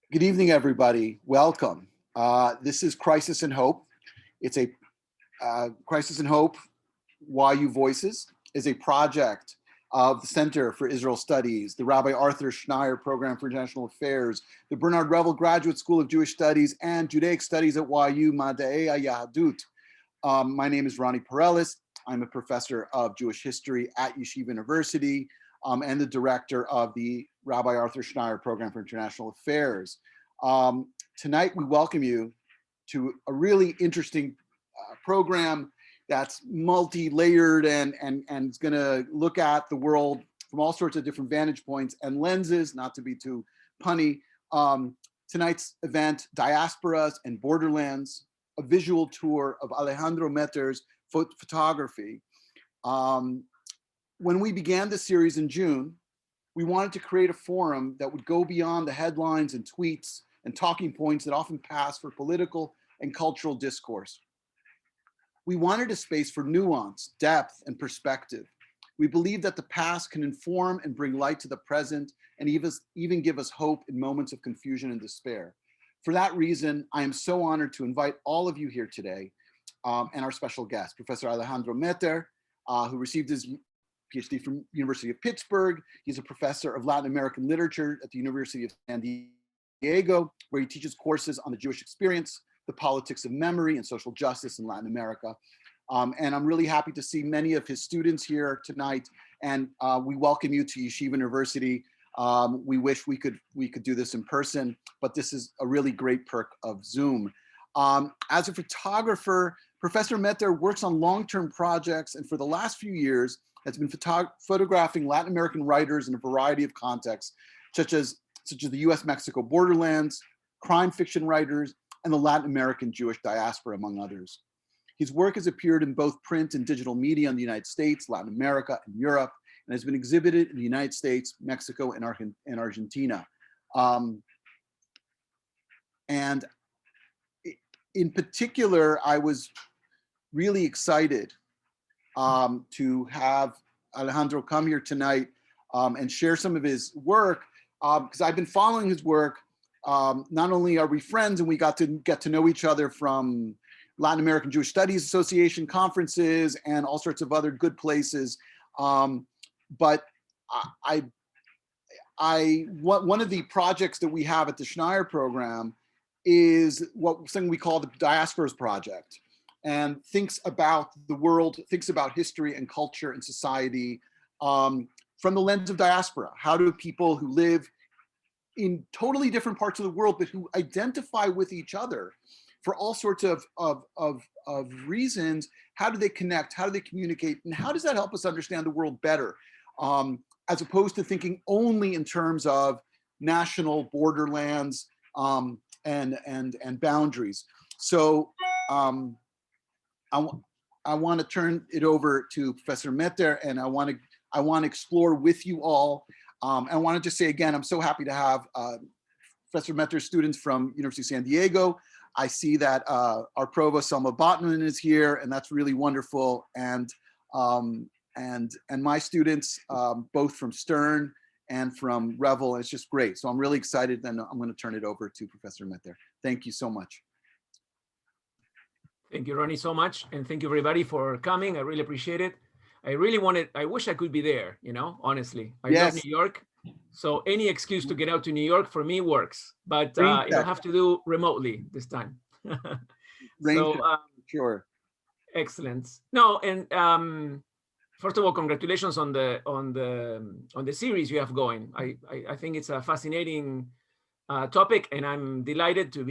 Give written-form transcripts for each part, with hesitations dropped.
Good evening, everybody. Welcome. This is Crisis and Hope. It's a Crisis and Hope, YU Voices, is a project of the Center for Israel Studies, the Rabbi Arthur Schneier Program for International Affairs, the Bernard Revel Graduate School of Jewish Studies, and Judaic Studies at YU, Mada'ei HaYahadut. My name is Ronnie Perelis. I'm a professor of Jewish history at Yeshiva University and the director of the Rabbi Arthur Schneier Program for International Affairs. Tonight, we welcome you to a really interesting program that's multi-layered and is going to look at the world from all sorts of different vantage points and lenses, not to be too punny. Tonight's event, Diasporas and Borderlands, a visual tour of Alejandro Meter's photography. When we began this series in June, we wanted to create a forum that would go beyond the headlines and tweets and talking points that often pass for political and cultural discourse. We wanted a space for nuance, depth, and perspective. We believe that the past can inform and bring light to the present and even give us hope in moments of confusion and despair. For that reason, I am so honored to invite all of you here today and our special guest, Professor Alejandro Meter, who received his PhD from University of Pittsburgh. He's a professor of Latin American literature at the University of San Diego, where he teaches courses on the Jewish experience, the politics of memory, and social justice in Latin America. And I'm really happy to see many of his students here tonight. And we welcome you to Yeshiva University. We wish we could do this in person, but this is a really great perk of Zoom. As a photographer, Professor Meter works on long-term projects, and for the last few years, has been photographing Latin American writers in a variety of contexts, such as the US-Mexico borderlands, crime fiction writers, and the Latin American Jewish diaspora, among others. His work has appeared in both print and digital media in the United States, Latin America, and Europe, and has been exhibited in the United States, Mexico, and Argentina. And in particular, I was really excited to have Alejandro come here tonight and share some of his work, because I've been following his work. Not only are we friends and we got to get to know each other from Latin American Jewish Studies Association conferences and all sorts of other good places, but one of the projects that we have at the Schneier program is something we call the Diasporas Project, and thinks about the world, thinks about history and culture and society from the lens of diaspora. How do people who live in totally different parts of the world, but who identify with each other for all sorts of reasons, how do they connect? How do they communicate? And how does that help us understand the world better? As opposed to thinking only in terms of national borderlands and boundaries. So I want to turn it over to Professor Meter, and I want to explore with you all. I want to just say again, I'm so happy to have Professor Meter's students from University of San Diego. I see that our provost Selma Botman is here, and that's really wonderful. And my students, both from Stern and from Revel, and it's just great. So I'm really excited, and I'm going to turn it over to Professor Meter. Thank you so much. Thank you, Ronnie, so much. And thank you, everybody, for coming. I really appreciate it. I wish I could be there, honestly. I love New York. So any excuse to get out to New York for me works, but it'll have to do remotely this time. Sure. Excellent. No, and first of all, congratulations on the series you have going. I think it's a fascinating topic, and I'm delighted to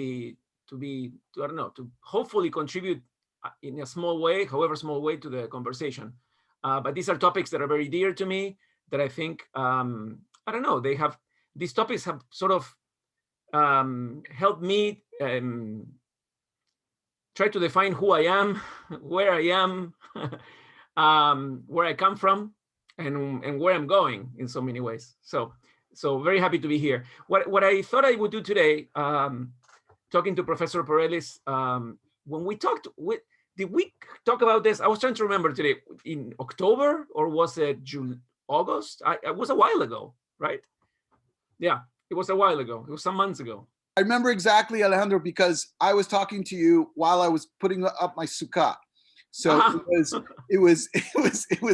hopefully contribute in a small way, however small way, to the conversation. But these are topics that are very dear to me, that I think, these topics have sort of helped me try to define who I am, where I am, where I come from, and where I'm going in so many ways. So very happy to be here. What I thought I would do today, talking to Professor Perelis, when we talked, did we talk about this? I was trying to remember today, in October, or was it August? It was a while ago, right? Yeah, it was a while ago. It was some months ago. I remember exactly, Alejandro, because I was talking to you while I was putting up my sukkah. So it was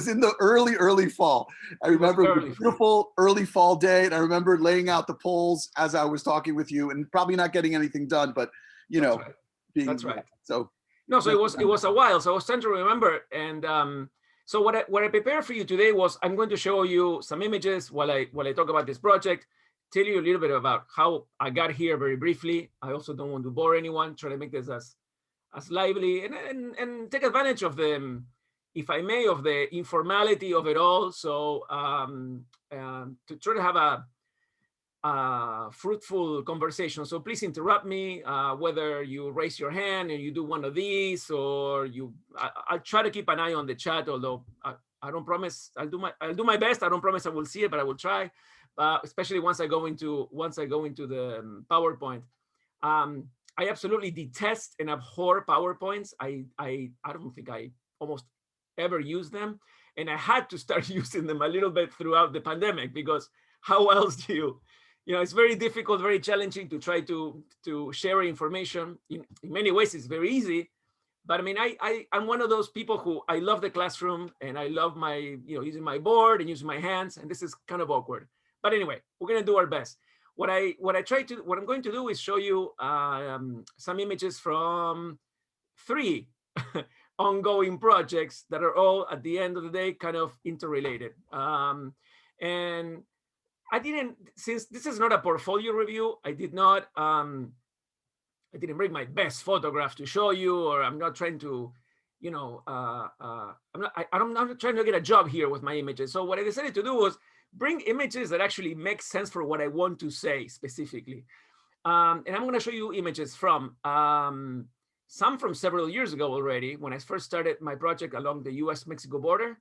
in the early fall. I remember it was a beautiful early fall day, and I remember laying out the poles as I was talking with you, and probably not getting anything done, but you know, right. being That's right. So no, so it was a while. So I was trying to remember, and so what I prepared for you today was I'm going to show you some images while I talk about this project. Tell you a little bit about how I got here very briefly. I also don't want to bore anyone. Try to make this as lively and take advantage of the, if I may, of the informality of it all. So to try to have a fruitful conversation. So please interrupt me, whether you raise your hand and you do one of these, or I'll try to keep an eye on the chat, although I don't promise. I'll do my best. I don't promise I will see it, but I will try. Especially once I go into the PowerPoint. I absolutely detest and abhor PowerPoints. I don't think I almost ever use them. And I had to start using them a little bit throughout the pandemic, because how else do it's very difficult, very challenging to try to share information. In many ways, it's very easy. But I mean, I'm one of those people who I love the classroom, and I love my, using my board and using my hands, and this is kind of awkward. But anyway, we're gonna do our best. What I'm going to do is show you some images from 3 ongoing projects that are all, at the end of the day, kind of interrelated. And I didn't, since this is not a portfolio review, I didn't bring my best photograph to show you, or I'm not trying to, I'm not trying to get a job here with my images. So what I decided to do was bring images that actually make sense for what I want to say specifically. And I'm going to show you images from some from several years ago already, when I first started my project along the US-Mexico border.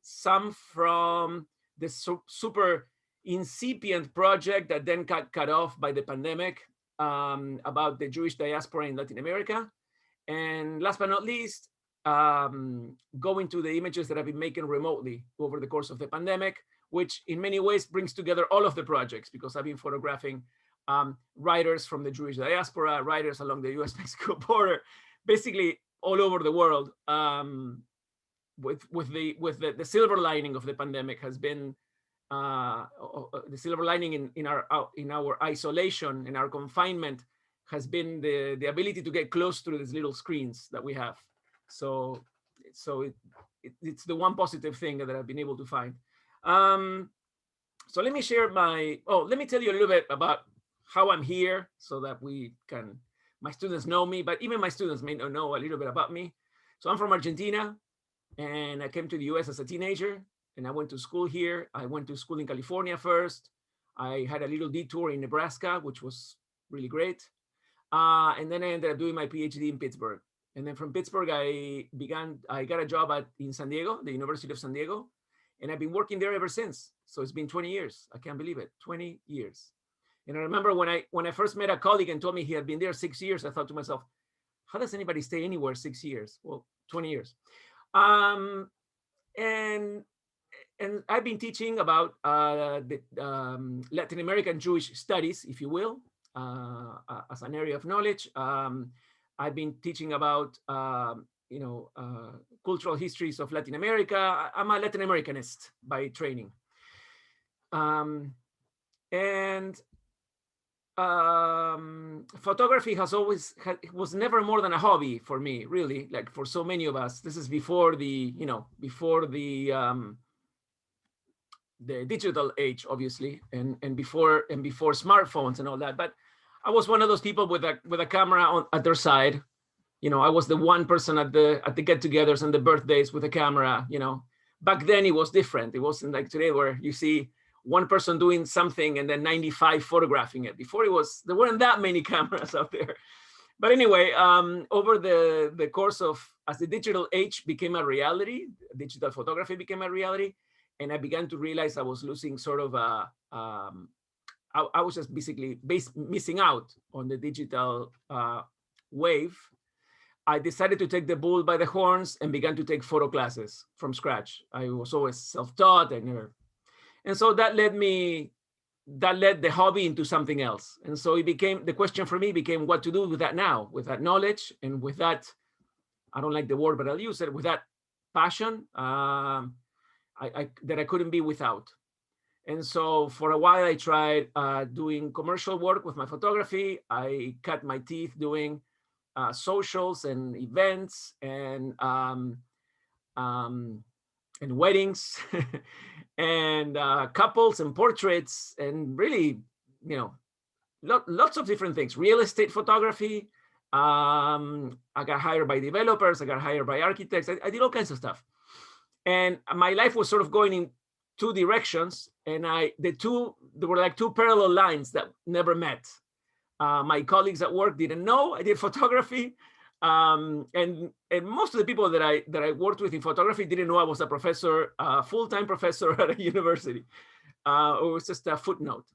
Some from the super incipient project that then got cut off by the pandemic, about the Jewish diaspora in Latin America. And last but not least, going to the images that I've been making remotely over the course of the pandemic, which in many ways brings together all of the projects, because I've been photographing writers from the Jewish diaspora, writers along the US-Mexico border, basically all over the world. With the silver lining of the pandemic has been the silver lining in our isolation, in our confinement, has been the ability to get close to these little screens that we have. So it's the one positive thing that I've been able to find. So let me share let me tell you a little bit about how I'm here, so that my students know me, but even my students may not know a little bit about me. So I'm from Argentina, and I came to the US as a teenager, and I went to school here. I went to school in California first. I had a little detour in Nebraska, which was really great. And then I ended up doing my PhD in Pittsburgh. And then from Pittsburgh, I got a job in San Diego, the University of San Diego, and I've been working there ever since. So it's been 20 years. I can't believe it, 20 years. And I remember when I first met a colleague and told me he had been there 6 years, I thought to myself, how does anybody stay anywhere 6 years? Well, 20 years. And I've been teaching about the Latin American Jewish studies, if you will, as an area of knowledge. I've been teaching about cultural histories of Latin America. I'm a Latin Americanist by training. Photography was never more than a hobby for me, really, like for so many of us. This is before the digital age, obviously, and before smartphones and all that. But I was one of those people with a camera at their side. I was the one person at the get-togethers and the birthdays with a camera. Back then it was different. It wasn't like today, where you see one person doing something and then 95 photographing it. Before there weren't that many cameras out there. But anyway, over the course of, as the digital age became a reality, digital photography became a reality, and I began to realize I was losing sort of I was just basically missing out on the digital wave. I decided to take the bull by the horns and began to take photo classes from scratch. I was always self-taught, and so that led me that led the hobby into something else. And so it became, the question for me became what to do with that now, with that knowledge and with that, I don't like the word, but I'll use it, with that passion that I couldn't be without. And so for a while I tried doing commercial work with my photography. I cut my teeth doing socials and events and weddings and couples and portraits and really, you know, lots of different things. Real estate photography. I got hired by developers. I got hired by architects. I did all kinds of stuff. And my life was sort of going in two directions. And there were like two parallel lines that never met. My colleagues at work didn't know I did photography. And most of the people that I worked with in photography didn't know I was a professor, full-time professor at a university. It was just a footnote.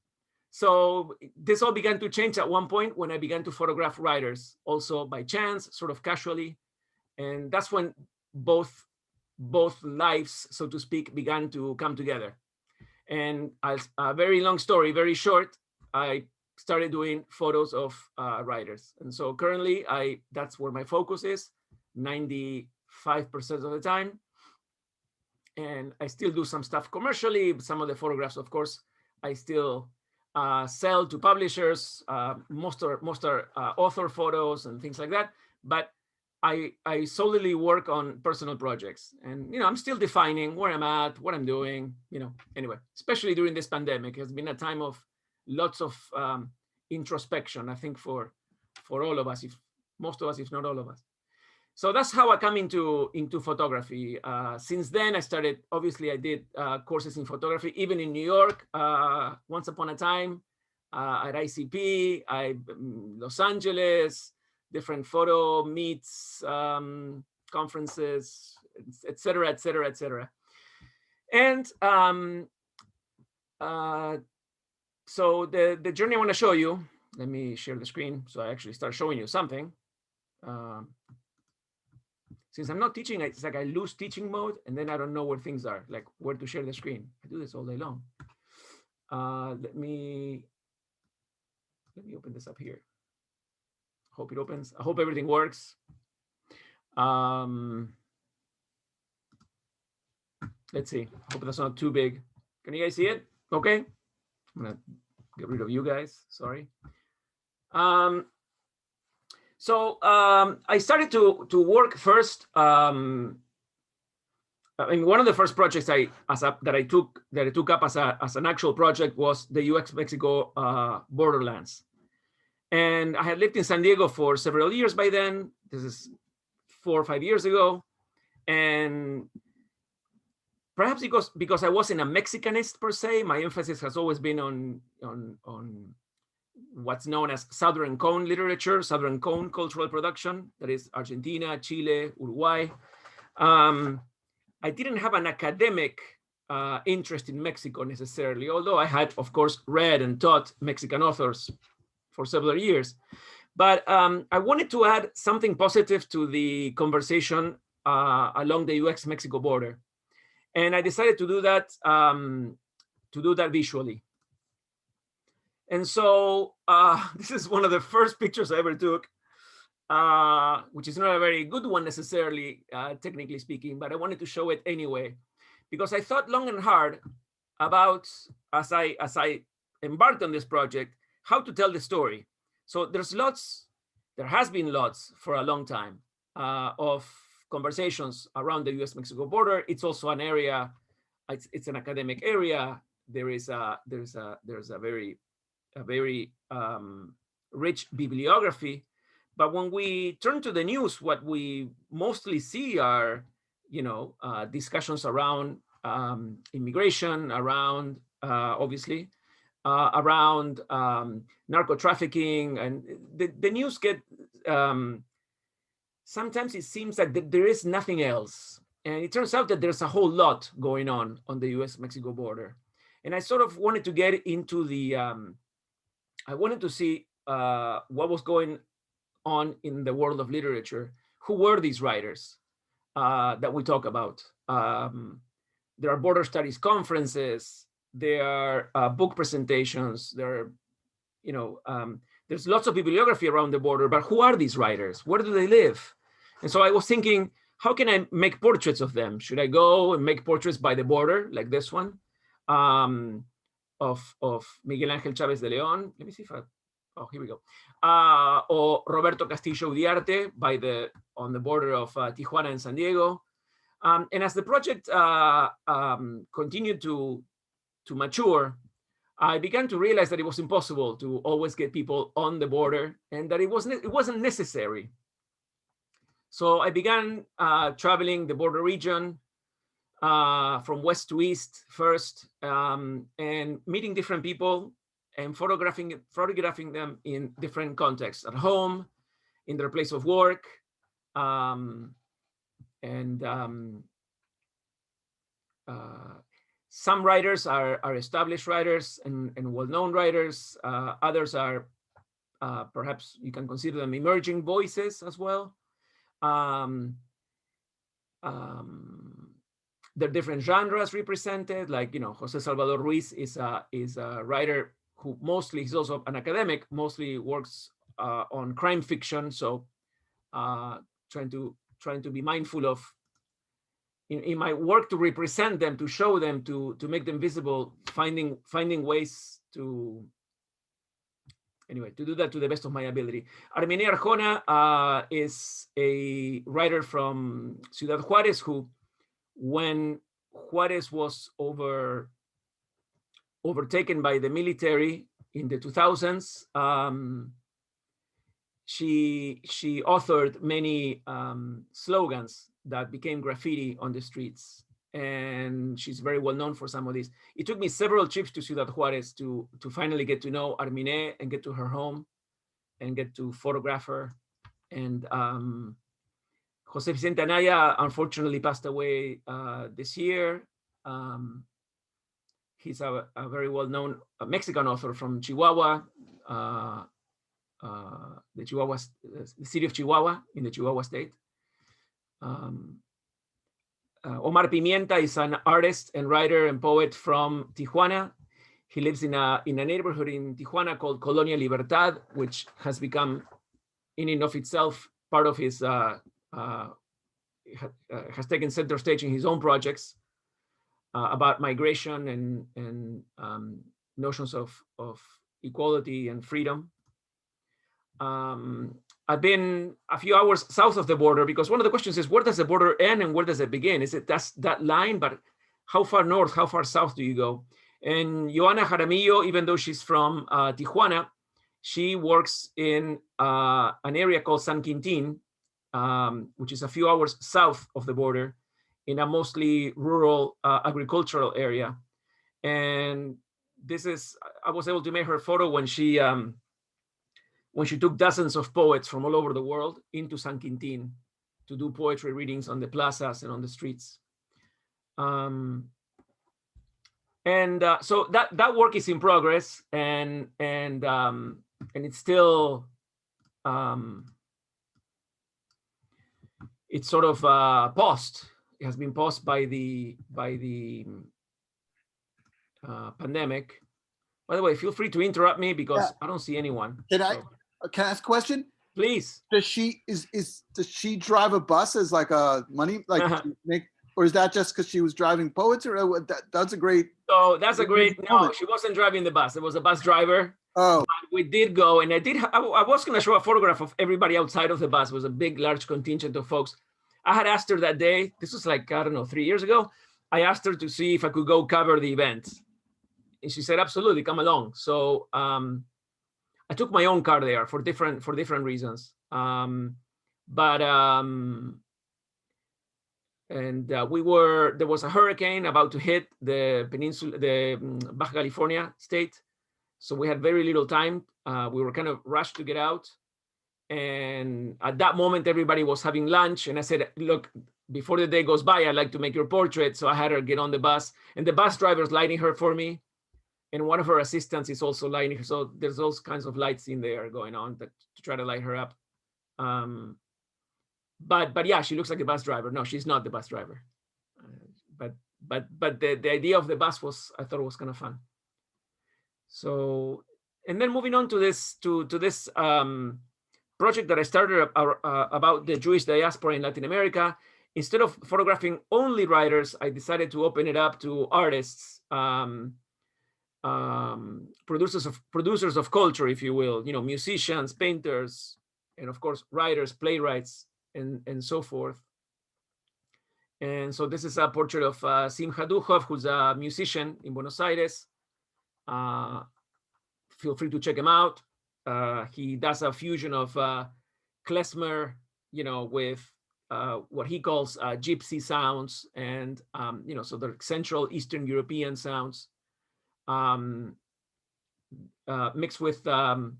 So this all began to change at one point when I began to photograph writers, also by chance, sort of casually. And that's when both lives, so to speak, began to come together. And as a very long story, very short, I started doing photos of writers. And so currently that's where my focus is 95% of the time. And I still do some stuff commercially. Some of the photographs, of course, I still sell to publishers. Most are author photos and things like that. But I solely work on personal projects. And, you know, I'm still defining where I'm at, what I'm doing, you know, anyway, especially during this pandemic. It's been a time of lots of introspection, I think, for all of us, most of us, if not all of us. So that's how I come into photography. Since then, I started, obviously, I did courses in photography, even in New York, once upon a time, at ICP, Los Angeles, different photo meets, conferences, et cetera, et cetera, et cetera. And so the journey I want to show you, let me share the screen so I actually start showing you something. Since I'm not teaching, it's like I lose teaching mode and then I don't know where things are, like where to share the screen. I do this all day long. Let me open this up here. Hope it opens. I hope everything works. Let's see. I hope that's not too big. Can you guys see it? Okay. I'm gonna get rid of you guys. Sorry. So I started to work first. I mean, one of the first projects that I took up as an actual project was the U.S. Mexico Borderlands. And I had lived in San Diego for several years by then. This is 4 or 5 years ago. And perhaps because I wasn't a Mexicanist per se, my emphasis has always been on what's known as Southern Cone literature, Southern Cone cultural production, that is Argentina, Chile, Uruguay. I didn't have an academic interest in Mexico necessarily, although I had, of course, read and taught Mexican authors for several years. But I wanted to add something positive to the conversation along the US-Mexico border. And I decided to do that visually. And so this is one of the first pictures I ever took, which is not a very good one necessarily, technically speaking, but I wanted to show it anyway, because I thought long and hard about, as I embarked on this project, how to tell the story. So there has been lots for a long time of conversations around the US-Mexico border. It's also an area, it's an academic area. There's a very rich bibliography. But when we turn to the news, what we mostly see are, discussions around immigration, around, obviously, around narco trafficking, and the news get, sometimes it seems like there is nothing else. And it turns out that there's a whole lot going on the US-Mexico border. And I sort of wanted to get into I wanted to see what was going on in the world of literature. Who were these writers that we talk about? There are border studies conferences. there are book presentations. There's lots of bibliography around the border, but who are these writers? Where do they live? And so I was thinking, how can I make portraits of them? Should I go and make portraits by the border, like this one, of Miguel Ángel Chávez de León? Let me see if here we go. Or Roberto Castillo Udiarte on the border of Tijuana and San Diego. And as the project continued to mature, I began to realize that it was impossible to always get people on the border, and that it wasn't necessary. So I began traveling the border region from west to east first, and meeting different people and photographing them in different contexts, at home, in their place of work, some writers are established writers and well-known writers. Others are perhaps you can consider them emerging voices as well. There are different genres represented, like Jose Salvador Ruiz is a writer who he's also an academic, mostly works on crime fiction. So trying to be mindful of in my work to represent them, to show them, to make them visible, finding ways to do that to the best of my ability. Armine Arjona is a writer from Ciudad Juárez who, when Juárez was overtaken by the military in the 2000s, she authored many slogans that became graffiti on the streets, and she's very well known for some of these. It took me several trips to Ciudad Juárez to finally get to know Armine and get to her home and get to photograph her. And Jose Vicente Anaya unfortunately passed away this year. He's a very well-known Mexican author from Chihuahua, the city of Chihuahua in the Chihuahua state. Omar Pimienta is an artist and writer and poet from Tijuana. He lives in a neighborhood in Tijuana called Colonia Libertad, which has become, in and of itself, part of his, has taken center stage in his own projects about migration and notions of equality and freedom. I've been a few hours south of the border, because one of the questions is, where does the border end and where does it begin? Is it that line, but how far north, how far south do you go? And Joana Jaramillo, even though she's from Tijuana, she works in an area called San Quintin, which is a few hours south of the border, in a mostly rural agricultural area. And I was able to make her photo when she took dozens of poets from all over the world into San Quintin to do poetry readings on the plazas and on the streets. So that work is in progress, and it's still it's sort of paused. It has been paused by the pandemic. By the way, feel free to interrupt me, because I don't see anyone. Can I ask a question? Please. Does she drive a bus as like a money, like or is that just because she was driving poets, or that's a great? So that's a great. No, she wasn't driving the bus. There was a bus driver. Oh. But we did go, and I was going to show a photograph of everybody outside of the bus. It was a big, large contingent of folks. I had asked her that day. This was like, I don't know, 3 years ago. I asked her to see if I could go cover the event, and she said, "Absolutely, come along." So I took my own car there for different reasons. There was a hurricane about to hit the peninsula, the Baja California state. So we had very little time. We were kind of rushed to get out. And at that moment, everybody was having lunch. And I said, look, before the day goes by, I'd like to make your portrait. So I had her get on the bus, and the bus driver's lighting her for me. And one of her assistants is also lighting her. So there's those kinds of lights in there going on to try to light her up. But yeah, she looks like a bus driver. No, she's not the bus driver. But the idea of the bus was, I thought it was kind of fun. So, and then moving on to this project that I started about the Jewish diaspora in Latin America. Instead of photographing only writers, I decided to open it up to artists, producers of culture, if you will, musicians, painters, and of course writers, playwrights, and so forth. And so this is a portrait of Simcha Duhov, who's a musician in Buenos Aires. Feel free to check him out. He does a fusion of klezmer, with what he calls gypsy sounds, and so the Central Eastern European sounds, mixed with Latin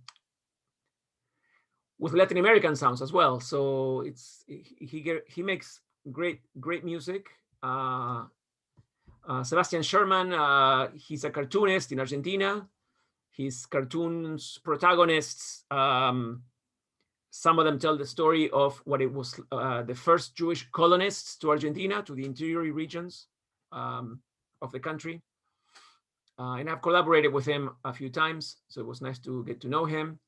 American sounds as well. So he makes great music. Sebastian Sherman, he's a cartoonist in Argentina. His cartoons protagonists, some of them tell the story of what it was the first Jewish colonists to Argentina, to the interior regions of the country. And I've collaborated with him a few times, so it was nice to get to know him.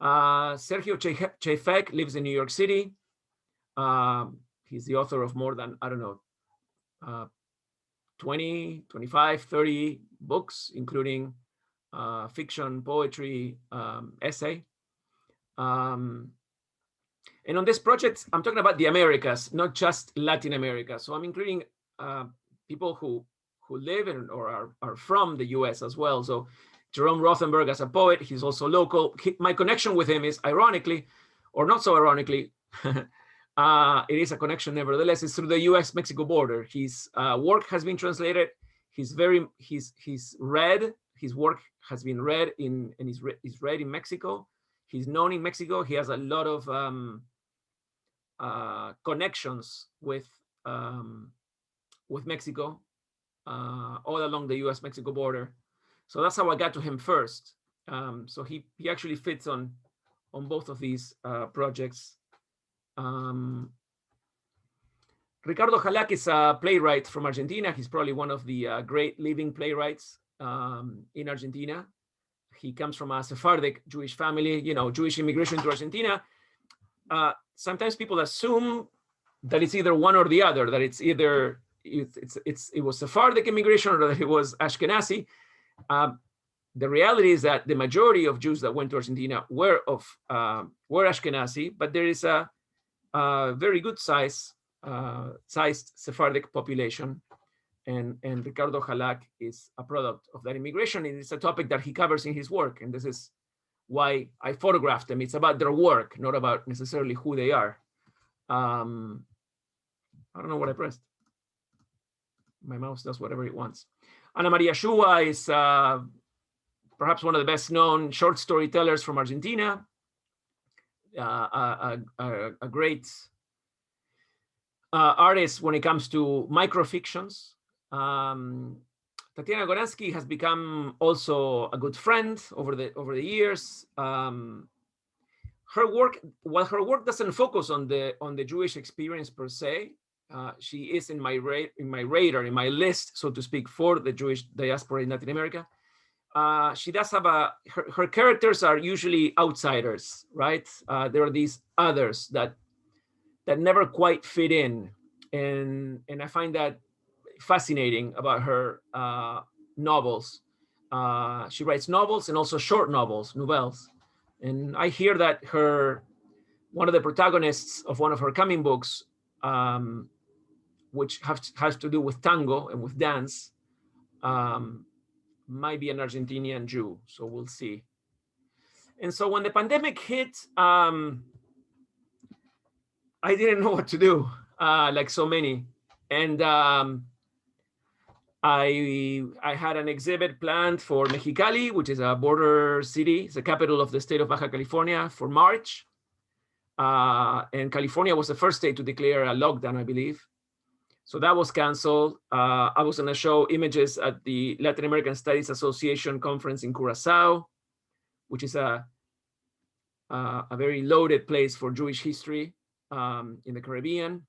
Sergio Chefek lives in New York City. He's the author of more than, 20, 25, 30 books, including fiction, poetry, essay. And on this project, I'm talking about the Americas, not just Latin America. So I'm including people who live in or are from the US as well. So Jerome Rothenberg as a poet, he's also local. My connection with him is, ironically, or not so ironically, it is a connection nevertheless, it's through the US-Mexico border. His work has been translated. His work has been read and is read in Mexico. He's known in Mexico. He has a lot of connections with Mexico, all along the US-Mexico border. So that's how I got to him first. So he actually fits on both of these projects. Ricardo Galaque is a playwright from Argentina. He's probably one of the great living playwrights in Argentina. He comes from a Sephardic Jewish family, Jewish immigration to Argentina. Sometimes people assume that it's either one or the other, that it's either it was Sephardic immigration or that it was Ashkenazi. The reality is that the majority of Jews that went to Argentina were Ashkenazi, but there is a very good sized Sephardic population, and Ricardo Galaque is a product of that immigration. And it's a topic that he covers in his work, and this is why I photographed them. It's about their work, not about necessarily who they are. I don't know what I pressed. My mouse does whatever it wants. Ana Maria Shuwa is perhaps one of the best known short storytellers from Argentina. A great artist when it comes to microfictions. Tatiana Goransky has become also a good friend over the years. Her work, while her work doesn't focus on the Jewish experience per se, she is in my radar, in my list, so to speak, for the Jewish diaspora in Latin America. She does have her characters are usually outsiders, right? There are these others that never quite fit in, and I find that fascinating about her novels. She writes novels and also short novels, and I hear that one of the protagonists of one of her coming books, which has to do with tango and with dance, might be an Argentinian Jew, so we'll see. And so when the pandemic hit, I didn't know what to do, like so many. And I had an exhibit planned for Mexicali, which is a border city. It's the capital of the state of Baja California, for March. And California was the first state to declare a lockdown, I believe. So that was canceled. I was going to show images at the Latin American Studies Association conference in Curacao, which is a very loaded place for Jewish history in the Caribbean.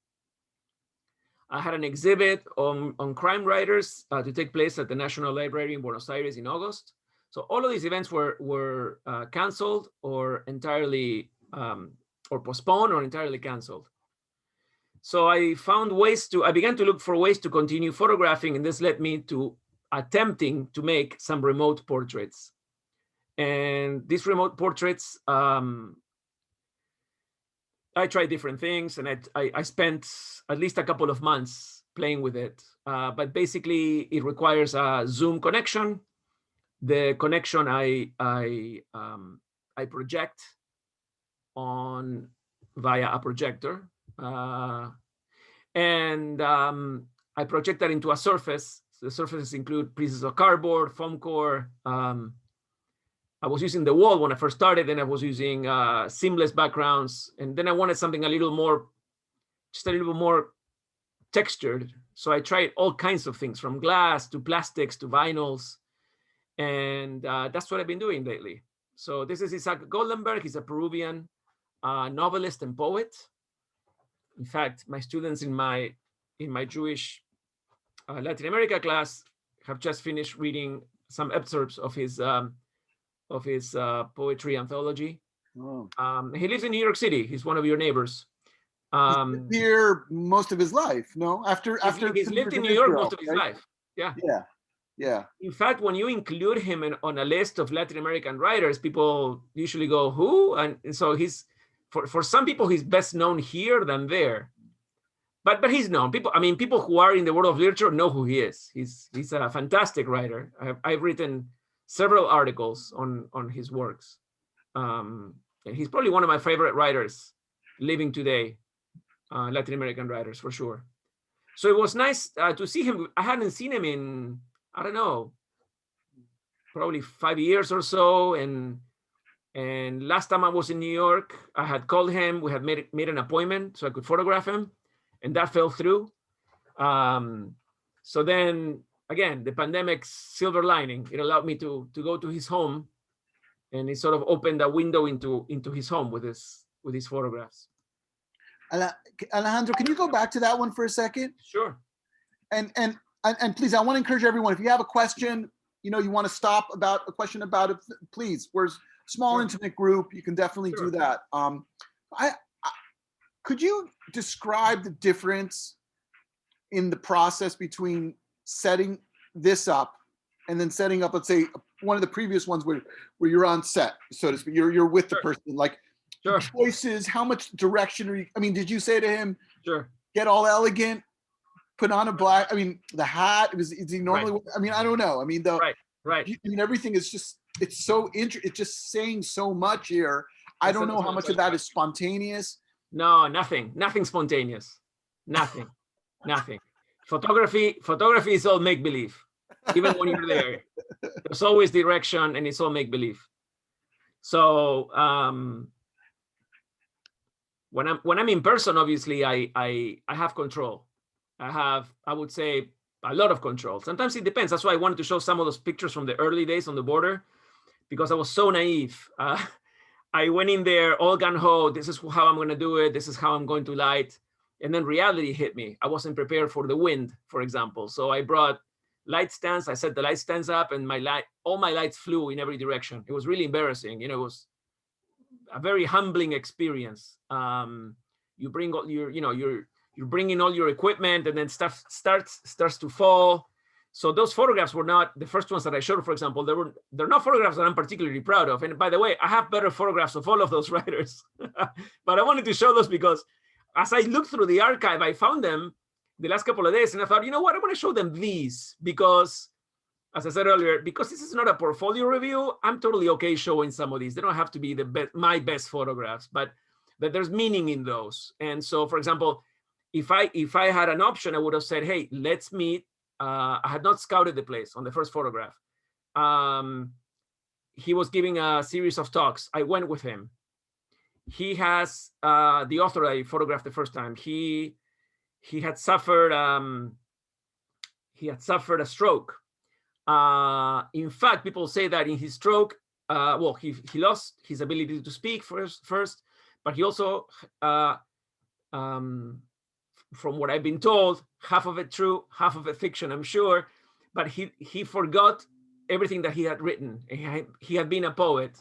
I had an exhibit on crime writers to take place at the National Library in Buenos Aires in August. So all of these events were canceled or entirely or postponed or entirely canceled. So I began to look for ways to continue photographing, and this led me to attempting to make some remote portraits. And these remote portraits, I tried different things, and I spent at least a couple of months playing with it. But basically, it requires a Zoom connection. The connection I project on via a projector, and I project that into a surface. So the surfaces include pieces of cardboard, foam core. I was using the wall when I first started, then I was using seamless backgrounds, and then I wanted something a little more textured. So I tried all kinds of things, from glass to plastics to vinyls, and that's what I've been doing lately. So this is Issac Goldenberg. He's a Peruvian novelist and poet. In fact, my students in my Jewish Latin America class have just finished reading some excerpts of his poetry anthology. Oh. He lives in New York City. He's one of your neighbors. He's lived here most of his life. No, after he's lived in New York most of his life. Yeah. Yeah. Yeah. In fact, when you include him on a list of Latin American writers, people usually go, "Who?" And so he's for some people he's best known here than there. But he's known. People who are in the world of literature know who he is. He's a fantastic writer. I've written several articles on his works. And he's probably one of my favorite writers living today, Latin American writers for sure. So it was nice to see him. I hadn't seen him in, I don't know, probably 5 years or so. And last time I was in New York, I had called him. We had made an appointment so I could photograph him, and that fell through. So then, again, the pandemic's silver lining, it allowed me to go to his home, and it sort of opened a window into his home with his photographs. Alejandro, can you go back to that one for a second? Sure. And please, I want to encourage everyone, if you have a question, you want to stop about a question about it, please. We're a small, intimate group. You can definitely do that. Could you describe the difference in the process between setting this up and then setting up, let's say, one of the previous ones where you're on set, so to speak, you're with the person, like choices, how much direction are you, did you say to him, get all elegant, put on a black, the hat, is he normally, I don't know. Everything is just, it's so it's just saying so much here. I don't know how much of that is spontaneous. No, nothing spontaneous. Nothing. Photography is all make-believe. Even when you're there, there's always direction, and it's all make-believe. So when I'm in person, obviously I have control. I would say, a lot of control. Sometimes it depends. That's why I wanted to show some of those pictures from the early days on the border, because I was so naive. I went in there all gung-ho. This is how I'm going to do it. This is how I'm going to light. And then reality hit me. I wasn't prepared for the wind, for example. So I brought light stands. I set the light stands up, and all my lights flew in every direction. It was really embarrassing. It was a very humbling experience. You bring all you're bringing all your equipment, and then stuff starts to fall. So those photographs were not the first ones that I showed, for example. They're not photographs that I'm particularly proud of. And by the way, I have better photographs of all of those writers. But I wanted to show those because as I looked through the archive, I found them the last couple of days, and I thought, you know what, I want to show them these because, as I said earlier, because this is not a portfolio review, I'm totally okay showing some of these. They don't have to be my best photographs, but there's meaning in those. And so, for example, if I had an option, I would have said, hey, let's meet. I had not scouted the place on the first photograph. He was giving a series of talks. I went with him. He has the author I photographed the first time. He had suffered a stroke. In fact, people say that in his stroke, he lost his ability to speak first, but he also from what I've been told, half of it true, half of it fiction, I'm sure, but he forgot everything that he had written. He had been a poet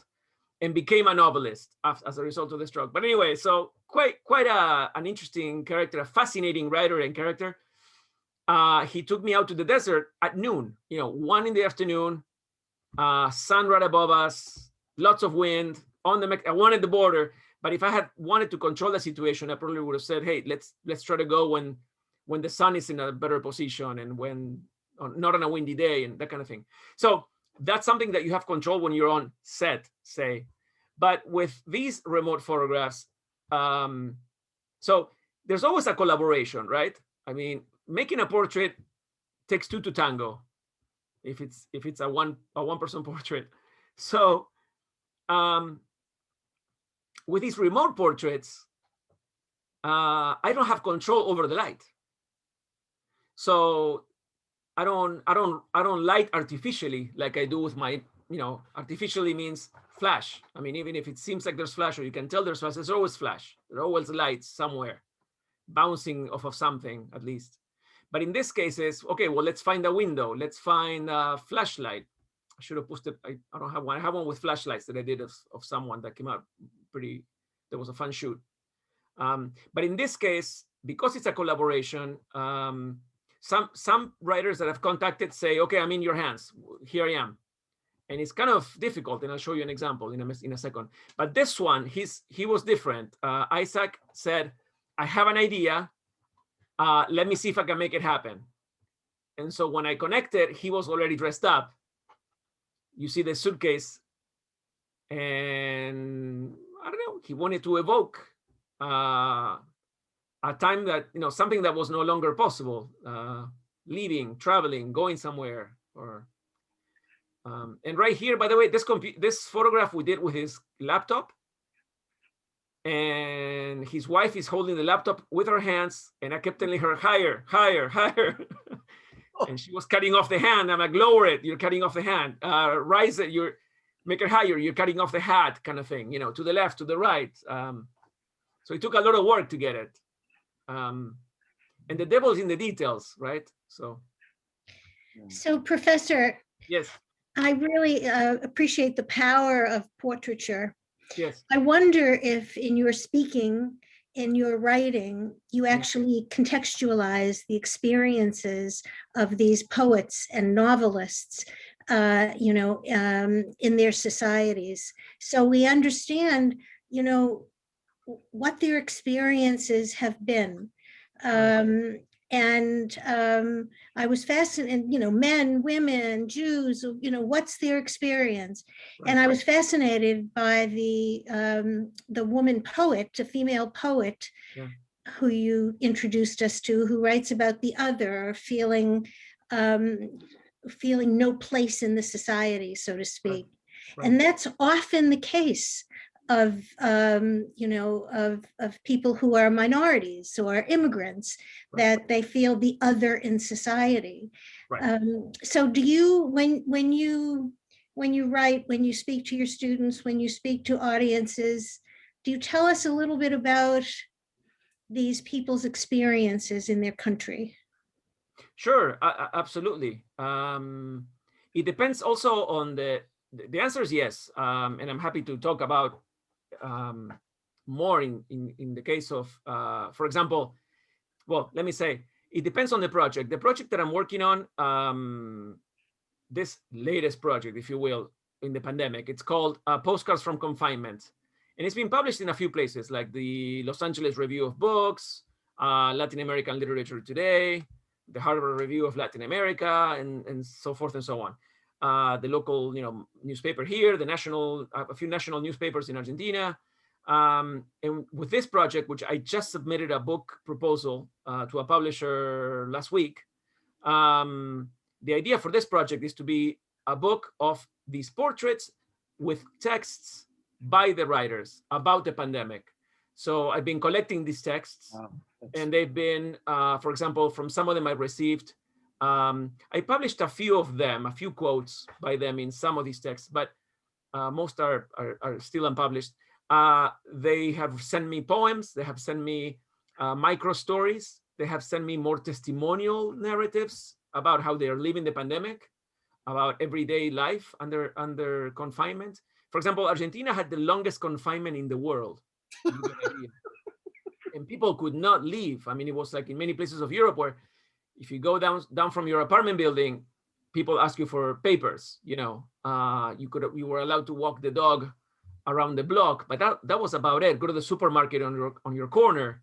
and became a novelist as a result of the stroke. But anyway, so quite an interesting character, a fascinating writer and character. He took me out to the desert at noon, 1 in the afternoon, sun right above us, lots of wind I wanted the border. But if I had wanted to control the situation, I probably would have said, hey, let's try to go when the sun is in a better position and when not on a windy day and that kind of thing. So that's something that you have control when you're on set, say. But with these remote photographs, so there's always a collaboration, right? I mean, making a portrait takes 2 to tango if it's a one-person portrait. So with these remote portraits, I don't have control over the light. So I don't light artificially like I do with my, artificially means flash. I mean, even if it seems like there's flash or you can tell there's flash, there's always flash. There are always lights somewhere bouncing off of something at least. But in this case, it's okay, well, let's find a window. Let's find a flashlight. I should have posted, I don't have one. I have one with flashlights that I did of someone that came out that was a fun shoot. But in this case, because it's a collaboration, some writers that I've contacted say, okay, I'm in your hands. Here I am. And it's kind of difficult, and I'll show you an example in a second. But this one, he was different. Isaac said, I have an idea. Let me see if I can make it happen. And so when I connected, he was already dressed up. You see the suitcase, and I don't know, he wanted to evoke a time that, something that was no longer possible, leaving, traveling, going somewhere, or and right here, by the way, this photograph we did with his laptop, and his wife is holding the laptop with her hands, and I kept telling her, higher, higher, higher. And she was cutting off the hand. I'm like, lower it, you're cutting off the hand. Rise it, make it higher, you're cutting off the hat, kind of thing, to the left, to the right. So it took a lot of work to get it. And the devil's in the details, right? So Professor, yes, I really appreciate the power of portraiture. Yes. I wonder if in your speaking, in your writing, you actually contextualize the experiences of these poets and novelists, in their societies. So we understand, what their experiences have been. I was fascinated, men, women, Jews, what's their experience? Right. And I was fascinated by the woman poet, a female poet, who you introduced us to, who writes about the other, feeling no place in the society, so to speak. Right. And that's often the case of people who are minorities or immigrants, that they feel the other in society. Right. So do you, when you write, when you speak to your students, when you speak to audiences, do you tell us a little bit about these people's experiences in their country? Sure, absolutely. It depends also on the answer is yes, and I'm happy to talk about more in the case of, for example, well, let me say, it depends on the project. The project that I'm working on, this latest project, if you will, in the pandemic, it's called Postcards from Confinement. And it's been published in a few places, like the Los Angeles Review of Books, Latin American Literature Today, the Harvard Review of Latin America, and so forth and so on. The local, newspaper here, a few national newspapers in Argentina. And with this project, which I just submitted a book proposal to a publisher last week, the idea for this project is to be a book of these portraits with texts by the writers about the pandemic. So I've been collecting these texts, and they've been, for example, from some of them I received, I published a few of them, a few quotes by them in some of these texts, but most are still unpublished. They have sent me poems. They have sent me micro stories They have sent me more testimonial narratives about how they are living the pandemic, about everyday life under confinement. For example, Argentina had the longest confinement in the world. And people could not leave. I mean, it was like in many places of Europe where if you go down from your apartment building, people ask you for papers, you know. You were allowed to walk the dog around the block, but that was about it. Go to the supermarket on your corner,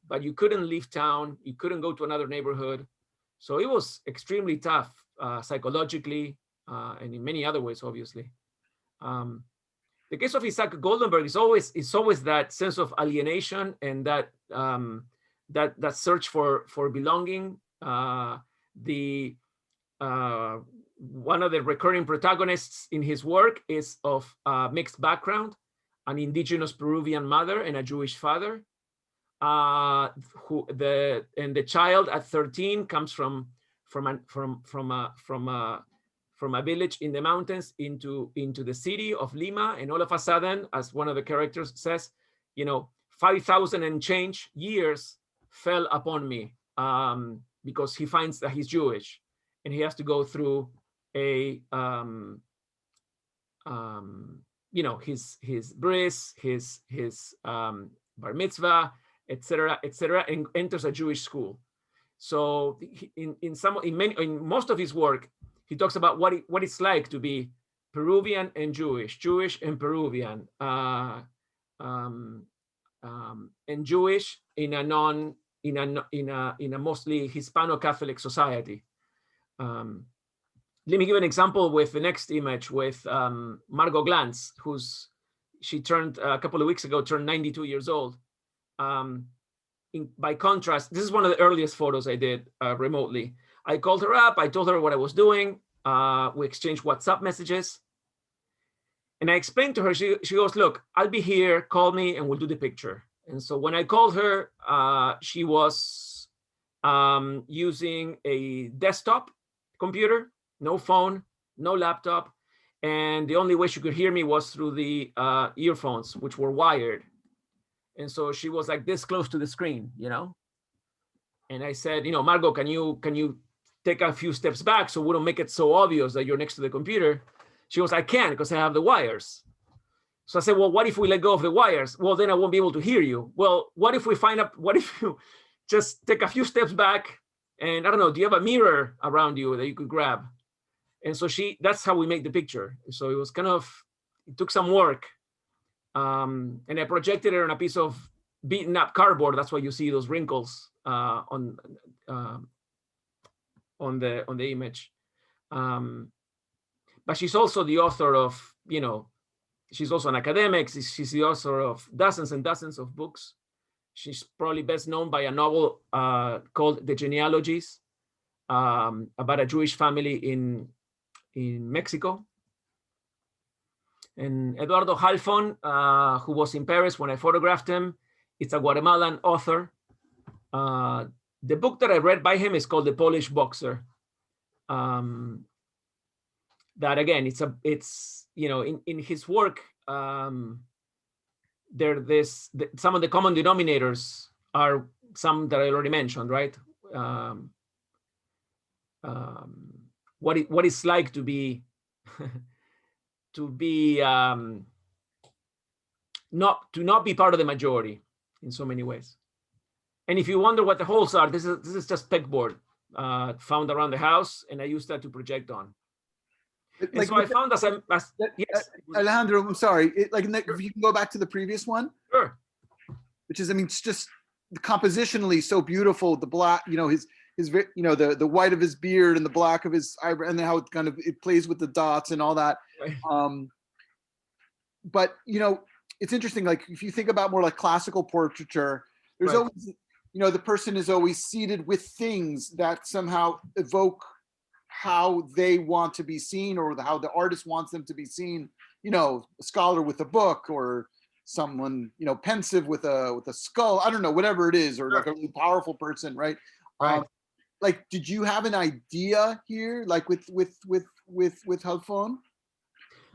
but you couldn't leave town. You couldn't go to another neighborhood. So it was extremely tough psychologically and in many other ways, obviously. The case of Issac Goldenberg is always that sense of alienation and that search for belonging. One of the recurring protagonists in his work is of mixed background, an indigenous Peruvian mother and a Jewish father. The child at 13 comes from a village in the mountains into the city of Lima, and all of a sudden, as one of the characters says, 5,000 and change years fell upon me because he finds that he's Jewish, and he has to go through his bris, his bar mitzvah, etc., and enters a Jewish school. So in most of his work, he talks about what it's like to be Peruvian and Jewish and Peruvian, and Jewish in a mostly Hispano-Catholic society. Let me give an example with the next image with Margot Glantz, she turned a couple of weeks ago, turned 92 years old. By contrast, this is one of the earliest photos I did remotely. I called her up, I told her what I was doing. We exchanged WhatsApp messages. And I explained to her, she goes, look, I'll be here, call me and we'll do the picture. And so when I called her, she was using a desktop computer, no phone, no laptop. And the only way she could hear me was through the earphones, which were wired. And so she was like this close to the screen, And I said, Margot, can you take a few steps back so we don't make it so obvious that you're next to the computer? She goes, I can't because I have the wires. So I said, well, what if we let go of the wires? Well, then I won't be able to hear you. Well, what if you just take a few steps back and I don't know, do you have a mirror around you that you could grab? And so that's how we made the picture. So it took some work. And I projected it on a piece of beaten up cardboard. That's why you see those wrinkles on the image. But she's also the author of, she's also an academic. She's the author of dozens and dozens of books. She's probably best known by a novel called The Genealogies, about a Jewish family in Mexico. And Eduardo Halfon, who was in Paris when I photographed him, it's a Guatemalan author. The book that I read by him is called The Polish Boxer. That again, it's in his work, some of the common denominators are some that I already mentioned, right? What it's like to be not be part of the majority in so many ways. And if you wonder what the holes are, this is just pegboard found around the house, and I used that to project on. And so I found yes. Alejandro, I'm sorry. If you can go back to the previous one. Sure. Which is, it's just compositionally so beautiful. The black, his the white of his beard and the black of his eyebrow, and how it plays with the dots and all that. Right. But it's interesting. Like if you think about more like classical portraiture, there's right. always, the person is always seated with things that somehow evoke how they want to be seen, or how the artist wants them to be seen. A scholar with a book, or someone pensive with a skull. I don't know, whatever it is, or like a really powerful person, right? Right. Did you have an idea here, like with Halfon?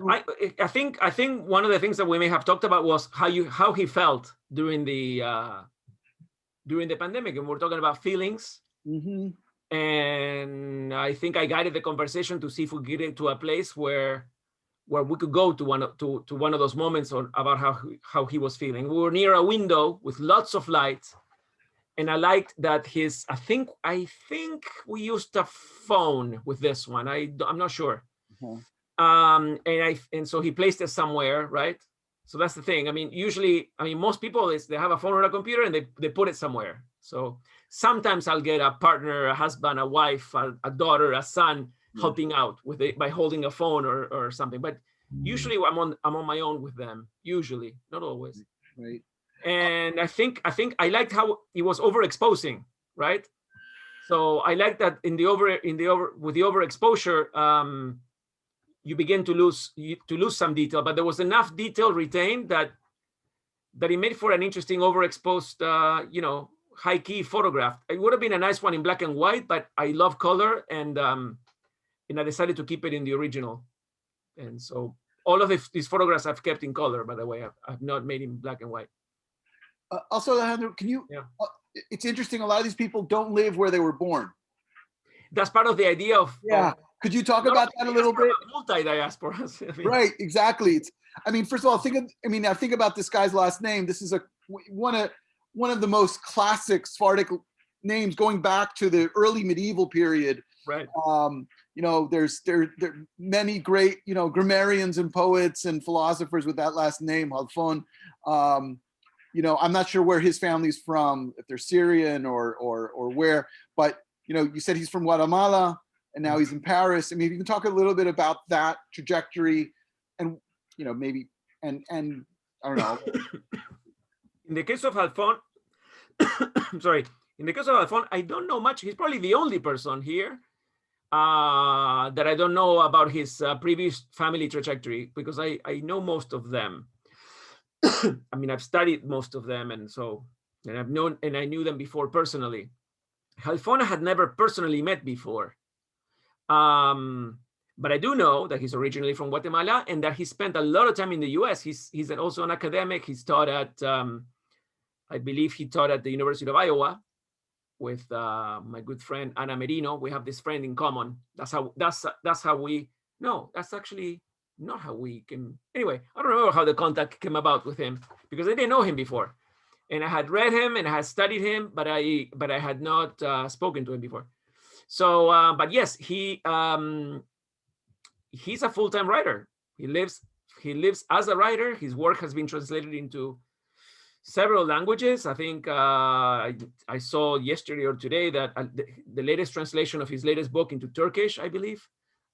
I think one of the things that we may have talked about was how he felt during the during the pandemic, and we're talking about feelings. Mhm. And I think I guided the conversation to see if we get it to a place where we could go to one of those moments about how he was feeling. We were near a window with lots of light, and I liked that I think we used a phone with this one. I'm not sure. And so he placed it somewhere, right? So that's the thing. I mean, usually, most people they have a phone or a computer and they put it somewhere. So sometimes I'll get a partner, a husband, a wife, a daughter, a son helping out with it by holding a phone or something. But usually I'm on my own with them. Usually, not always. Right. And I think I liked how he was overexposing, right? So I like that with the overexposure, you begin to lose some detail, but there was enough detail retained that it made for an interesting overexposed, high key photograph. It would have been a nice one in black and white, but I love color, and I decided to keep it in the original. And so all of these photographs I've kept in color, by the way. I've not made in black and white. Also, Alejandro, can you? Yeah. It's interesting. A lot of these people don't live where they were born. That's part of the idea of. Yeah. Could you talk about that a little bit? Multi-diasporas. Right. Exactly. First of all, I think about this guy's last name. This is one of the most classic Sephardic names going back to the early medieval period. Right. There are many great, grammarians and poets and philosophers with that last name, Halfon. I'm not sure where his family's from, if they're Syrian or where, but you said he's from Guatemala and now he's in Paris. If you can talk a little bit about that trajectory and, maybe, and I don't know. In the case of Halfon, in the case of Halfon, I don't know much. He's probably the only person here that I don't know about his previous family trajectory, because I know most of them. I've studied most of them, and I knew them before personally. Halfon I had never personally met before. But I do know that he's originally from Guatemala and that he spent a lot of time in the US. He's also an academic. He's taught at, I believe he taught at the University of Iowa with my good friend, Ana Merino. We have this friend in common. That's how we, no, that's actually not how we can, anyway, I don't remember how the contact came about with him because I didn't know him before. And I had read him and I had studied him, but I had not spoken to him before. So, but yes, he's a full-time writer. He lives as a writer. His work has been translated into several languages. I think I saw yesterday or today that the latest translation of his latest book into Turkish, I believe.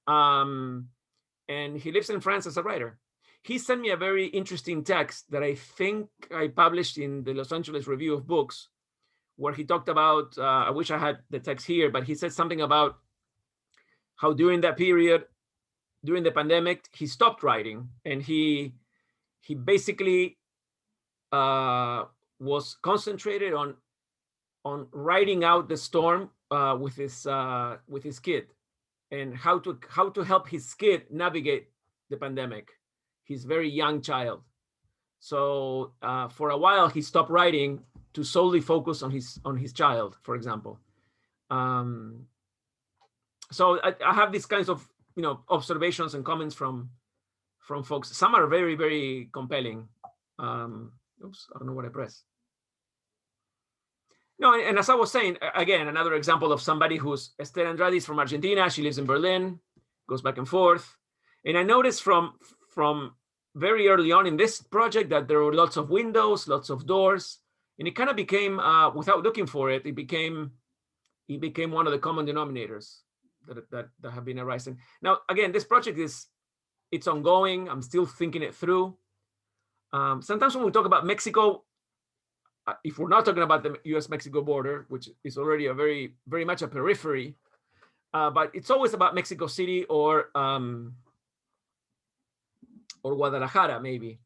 And he lives in France as a writer. He sent me a very interesting text that I think I published in the Los Angeles Review of Books, where he talked about, I wish I had the text here, but he said something about how during that period, during the pandemic, he stopped writing, and he basically was concentrated on writing out the storm with his kid, and how to help his kid navigate the pandemic, his very young child. So for a while he stopped writing to solely focus on his child, for example. So I have these kinds of observations and comments from folks. Some are very, very compelling. Oops, I don't know what I pressed. No, and as I was saying, again, another example of somebody who's Esther Andrade is from Argentina. She lives in Berlin, goes back and forth. And I noticed from very early on in this project that there were lots of windows, lots of doors, and it kind of became, without looking for it, it became one of the common denominators that have been arising. Now, again, this project it's ongoing. I'm still thinking it through. Sometimes when we talk about Mexico, if we're not talking about the US-Mexico border, which is already a very, very much a periphery, but it's always about Mexico City or Guadalajara, maybe.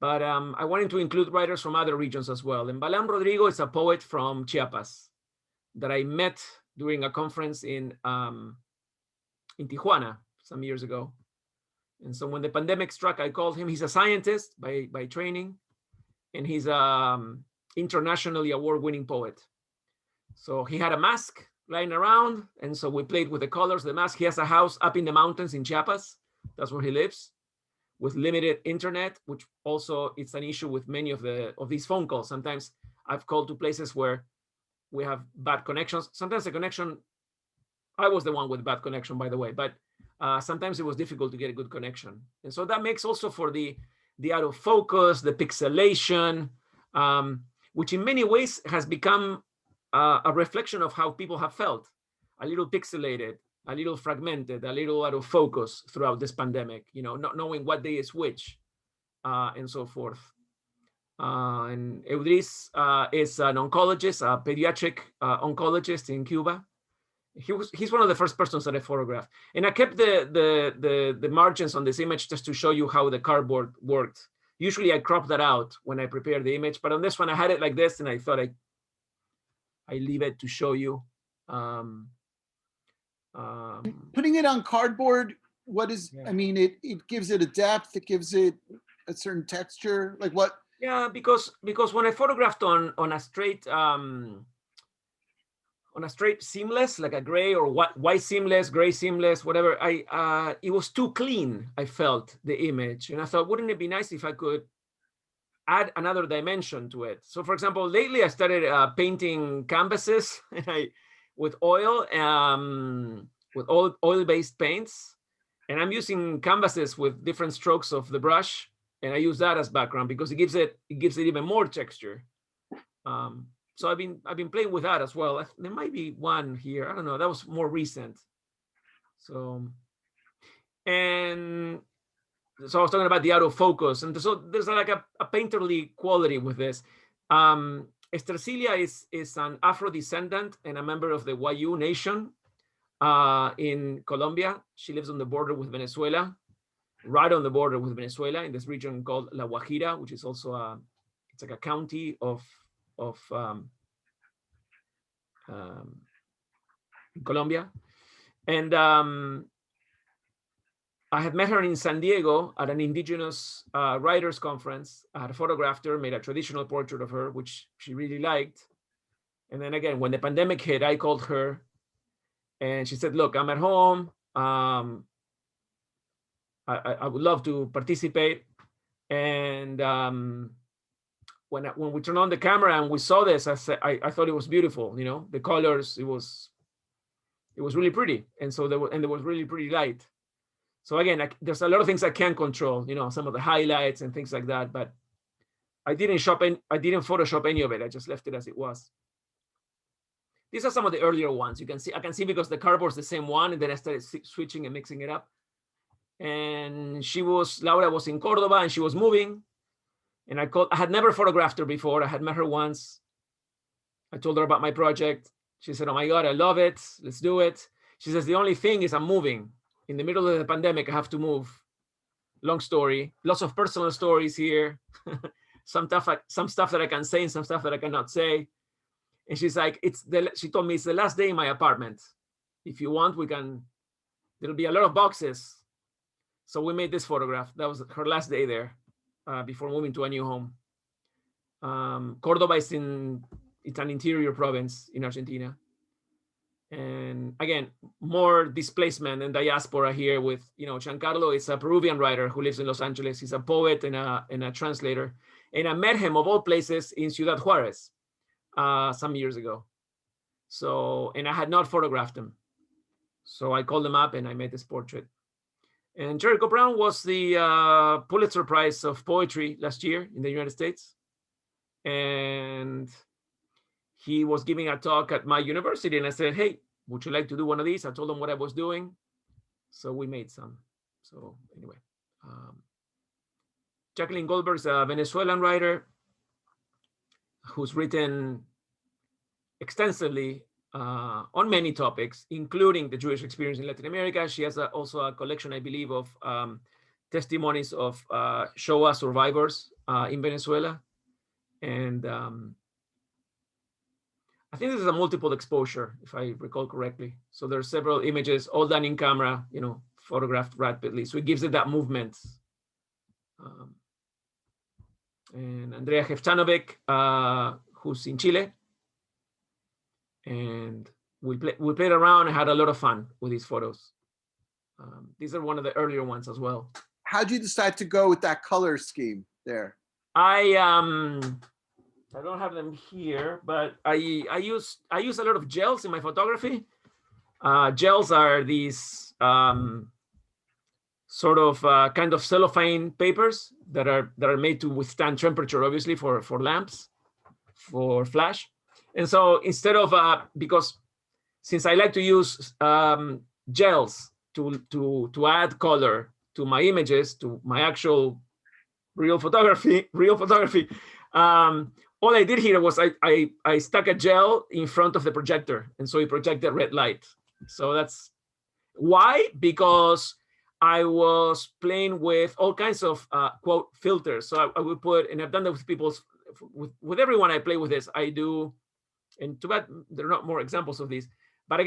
But I wanted to include writers from other regions as well. And Balam Rodrigo is a poet from Chiapas that I met during a conference in Tijuana some years ago. And so when the pandemic struck, I called him. He's a scientist by training, and he's a internationally award-winning poet. So he had a mask lying around, and so we played with the colors of the mask. He has a house up in the mountains in Chiapas. That's where he lives, with limited internet, which also it's an issue with many of these phone calls. Sometimes I've called to places where we have bad connections. Sometimes the connection, I was the one with bad connection, by the way, but sometimes it was difficult to get a good connection. And so that makes also for the out of focus, the pixelation, which in many ways has become a reflection of how people have felt, a little pixelated, a little fragmented, a little out of focus throughout this pandemic, not knowing what day is which, and so forth. And Eudris is an oncologist, a pediatric oncologist in Cuba. He's one of the first persons that I photographed. And I kept the margins on this image just to show you how the cardboard worked. Usually I crop that out when I prepare the image, but on this one I had it like this, and I thought I leave it to show you. Putting it on cardboard, what is, yeah. I mean, it gives it a depth, it gives it a certain texture, like what? Yeah, because when I photographed on a straight seamless, like a gray or white seamless, gray seamless, whatever, it was too clean, I felt, the image. And I thought, wouldn't it be nice if I could add another dimension to it? So for example, lately I started painting canvases with oil, with oil-based paints. And I'm using canvases with different strokes of the brush. And I use that as background because it gives it even more texture. So I've been playing with that as well. There might be one here. I don't know. That was more recent. So I was talking about the out of focus, and so there's like a painterly quality with this. Estercilia is an Afro descendant and a member of the Wayuu Nation in Colombia. She lives on the border with Venezuela, right on the border with Venezuela, in this region called La Guajira, which is also it's like a county of Colombia. And I had met her in San Diego at an indigenous writers conference. I had photographed her, made a traditional portrait of her, which she really liked. And then again, when the pandemic hit, I called her and she said, look, I'm at home. I would love to participate. And when we turned on the camera and we saw this, I thought it was beautiful. The colors, it was really pretty. And so there was really pretty light. So again, there's a lot of things I can't control, some of the highlights and things like that, but I didn't Photoshop any of it. I just left it as it was. These are some of the earlier ones. I can see because the cardboard's the same one, and then I started switching and mixing it up. And Laura was in Cordoba and she was moving. And I had never photographed her before. I had met her once. I told her about my project. She said, oh my God, I love it. Let's do it. She says, the only thing is I'm moving. In the middle of the pandemic, I have to move. Long story, lots of personal stories here. some stuff that I can say and some stuff that I cannot say. And she's like, she told me it's the last day in my apartment. If you want, there'll be a lot of boxes. So we made this photograph. That was her last day there before moving to a new home. Cordoba it's an interior province in Argentina. And again, more displacement and diaspora here with, Giancarlo is a Peruvian writer who lives in Los Angeles. He's a poet and a translator. And I met him, of all places, in Ciudad Juarez some years ago. And I had not photographed him. So I called him up and I made this portrait. And Jericho Brown was the Pulitzer Prize of Poetry last year in the United States. And he was giving a talk at my university, and I said, hey, would you like to do one of these? I told him what I was doing. So we made some. So anyway, Jacqueline Goldberg is a Venezuelan writer who's written extensively on many topics, including the Jewish experience in Latin America. She has also a collection, I believe, of testimonies of Shuwa survivors in Venezuela. And I think this is a multiple exposure, if I recall correctly. So there are several images, all done in camera, photographed rapidly. So it gives it that movement. and Andrea Hefcanovic, who's in Chile. And we played around and had a lot of fun with these photos. These are one of the earlier ones as well. How'd you decide to go with that color scheme there? I don't have them here, but I use a lot of gels in my photography. Gels are these sort of kind of cellophane papers that are made to withstand temperature, obviously for lamps, for flash. And so instead of because since I like to use gels to add color to my images, to my actual real photography, all I did here was I stuck a gel in front of the projector, and so it projected red light. So that's why, because I was playing with all kinds of quote filters. So I would put, and I've done that with people's, with everyone I play with this, I do, and too bad there are not more examples of these, but I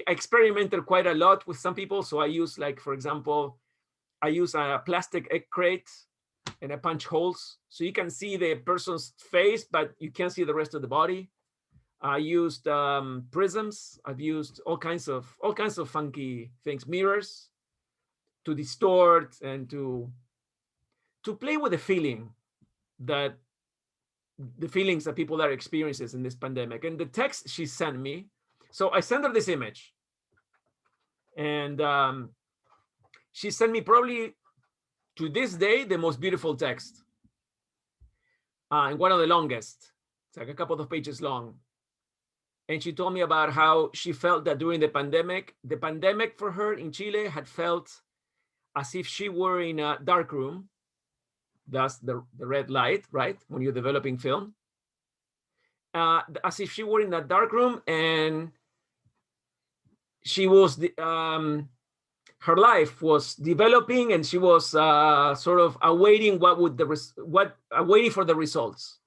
experimented quite a lot with some people. So I use, like, for example, I use a plastic egg crate and I punch holes so you can see the person's face, but you can't see the rest of the body. I used prisms. I've used all kinds of funky things, mirrors, to distort and to play with the feelings that people are experiencing in this pandemic. And the text she sent me, so I sent her this image, and she sent me probably to this day the most beautiful text, and one of the longest. It's like a couple of pages long. And she told me about how she felt that during the pandemic for her in Chile had felt as if she were in a dark room. That's the red light, right? When you're developing film. As if she were in a dark room, and she was, her life was developing, and she was sort of awaiting awaiting for the results.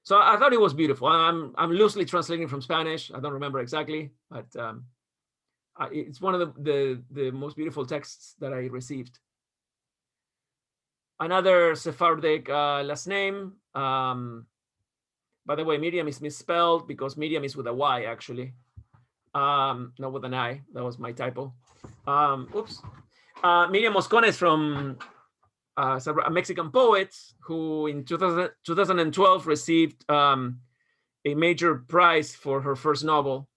So I thought it was beautiful. I'm loosely translating from Spanish. I don't remember exactly, but it's one of the most beautiful texts that I received. Another Sephardic last name. By the way, Miriam is misspelled because Miriam is with a Y, actually. Not with an I. That was my typo. Oops. Melia Moscone is from a Mexican poet who in 2012 received a major prize for her first novel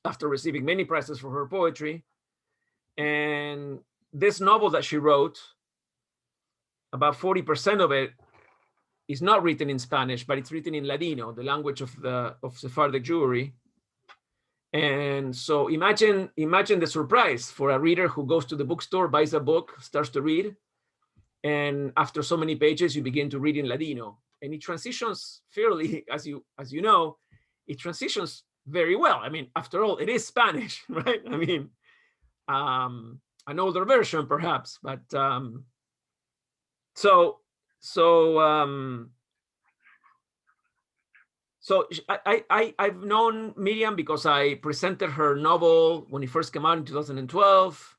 after receiving many prizes for her poetry. And this novel that she wrote, about 40% of it is not written in Spanish, but it's written in Ladino, the language of Sephardic Jewry. And so imagine the surprise for a reader who goes to the bookstore, buys a book, starts to read, and after so many pages, you begin to read in Ladino, and it transitions fairly, as you know, it transitions very well. I mean, after all, it is Spanish, right? I mean, an older version perhaps, but so I've known Miriam because I presented her novel when it first came out in 2012.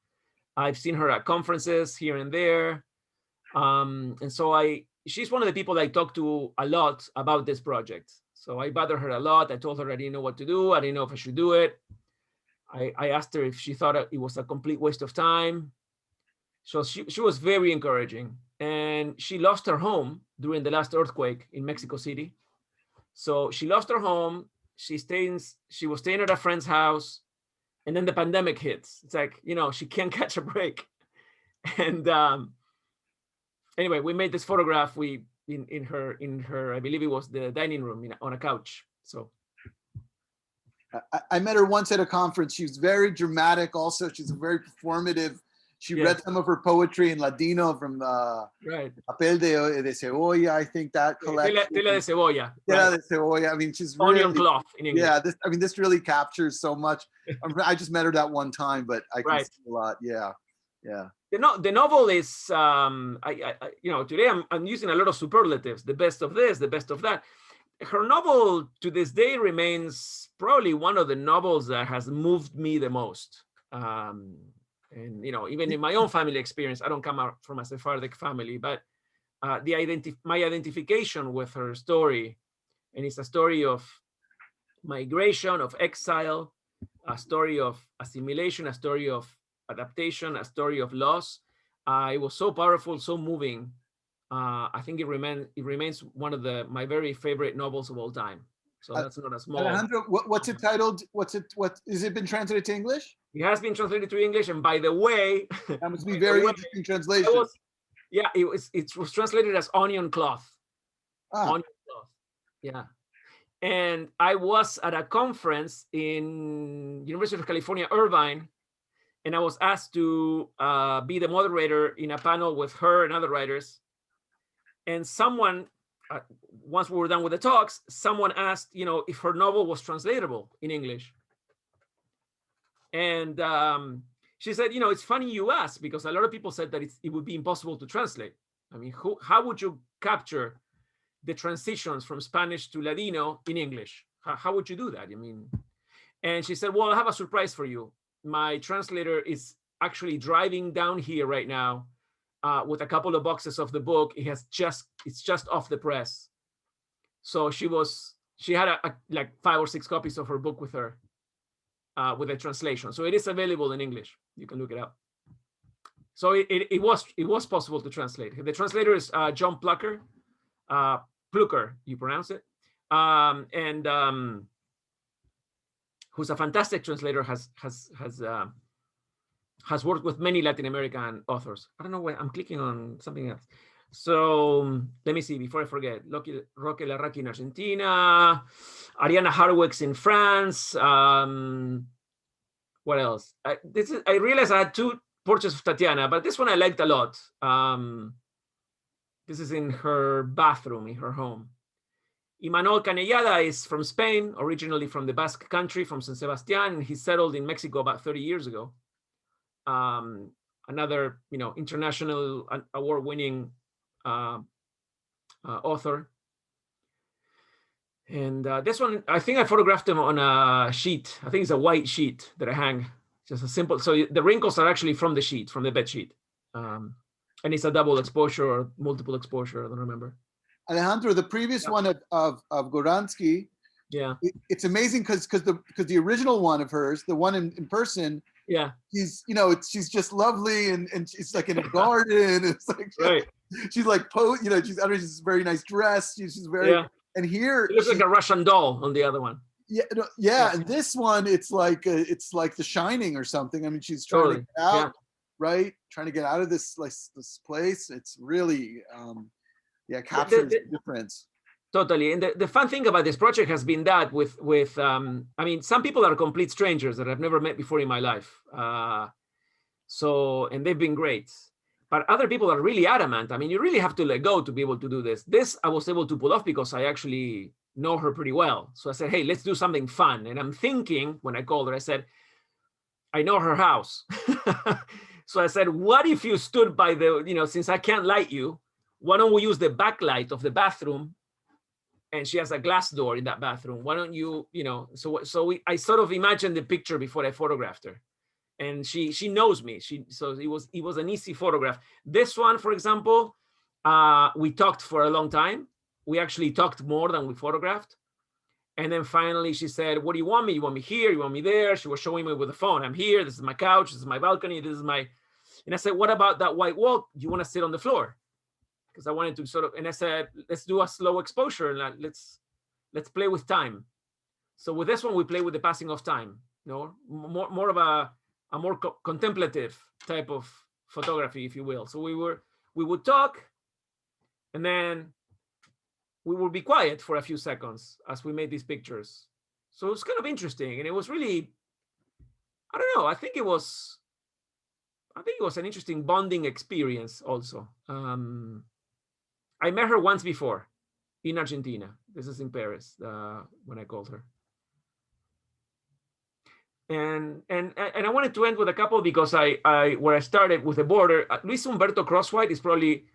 I've seen her at conferences here and there. And so she's one of the people I talk to a lot about this project. So I bothered her a lot. I told her I didn't know what to do. I didn't know if I should do it. I asked her if she thought it was a complete waste of time. So she was very encouraging. And she lost her home during the last earthquake in Mexico City. So she lost her home. She was staying at a friend's house, and then the pandemic hits. It's like, she can't catch a break. And anyway, we made this photograph. In her, I believe it was the dining room on a couch. So I met her once at a conference. She was very dramatic. Also, she's very performative. She read some of her poetry in Ladino from right. Papel de Cebolla, I think that collection. Tela de Cebolla. Tela de Cebolla. I mean, she's really, onion cloth in English. Yeah, this really captures so much. I just met her that one time, but I can see a lot. Yeah. The novel is, today I'm using a lot of superlatives. The best of this, the best of that. Her novel to this day remains probably one of the novels that has moved me the most. And even in my own family experience, I don't come out from a Sephardic family, but my identification with her story. And it's a story of migration, of exile, a story of assimilation, a story of adaptation, a story of loss. It was so powerful, so moving. I think it remains one of my very favorite novels of all time. So that's not a small. Alejandro, what's it titled? What is it been translated to English? It has been translated to English, and by the way, that must be very interesting translation. It was translated as onion cloth. Onion cloth. Yeah. And I was at a conference in University of California, Irvine, and I was asked to be the moderator in a panel with her and other writers. And someone, once we were done with the talks, someone asked, if her novel was translatable in English. And she said, it's funny you asked, because a lot of people said that it would be impossible to translate. I mean, how would you capture the transitions from Spanish to Ladino in English? How would you do that? And she said, well, I have a surprise for you. My translator is actually driving down here right now with a couple of boxes of the book. It's just off the press. So she had like 5 or 6 copies of her book with her, with a translation. So it is available in English. You can look it up. So it was possible to translate. The translator is John Plucker. Plucker, you pronounce it, and who's a fantastic translator, has worked with many Latin American authors. I don't know why I'm clicking on something else. So let me see before I forget. Roque Larraqui in Argentina, Ariana Harwicks in France. What else? I realized I had 2 portraits of Tatiana, but this one I liked a lot. This is in her bathroom, in her home. Immanuel Kaneyada is from Spain, originally from the Basque country, from San Sebastian. He settled in Mexico about 30 years ago. Another, international award-winning author. And this one, I think I photographed him on a sheet. I think it's a white sheet that I hang. Just a simple, so the wrinkles are actually from the sheet, from the bed sheet. And it's a double exposure or multiple exposure, I don't remember. Alejandro, the previous one of Goransky, it's amazing because the original one of hers, the one in person, she's just lovely and she's like in a garden. It's like she's like she's under this very nice dress. She's very and here it looks like a Russian doll on the other one. And this one it's like The Shining or something. I mean, she's trying to get out. Right, trying to get out of this place. It's really captures the difference. Totally. And the fun thing about this project has been that with some people are complete strangers that I've never met before in my life, and they've been great, but other people are really adamant. I mean, you really have to let go to be able to do this I was able to pull off because I actually know her pretty well. So I said, hey, let's do something fun. And I'm thinking, when I called her, I said, I know her house. So I said, what if you stood by since I can't light you, why don't we use the backlight of the bathroom? And she has a glass door in that bathroom. Why don't you, I sort of imagined the picture before I photographed her. And she knows me. So it was an easy photograph. This one, for example, we talked for a long time. We actually talked more than we photographed. And then finally she said, what do you want me? You want me here? You want me there? She was showing me with the phone. I'm here. This is my couch. This is my balcony. And I said, what about that white wall? You want to sit on the floor? Because I wanted to and I said, let's do a slow exposure and let's play with time. So with this one, we play with the passing of time, more of a more contemplative type of photography, if you will. So we would talk and then we would be quiet for a few seconds as we made these pictures. So it's kind of interesting. And it was really, I don't know, I think it was an interesting bonding experience also. I met her once before in Argentina. This is in Paris when I called her. And I wanted to end with a couple because where I started with the border, Luis Humberto Crosswhite is probably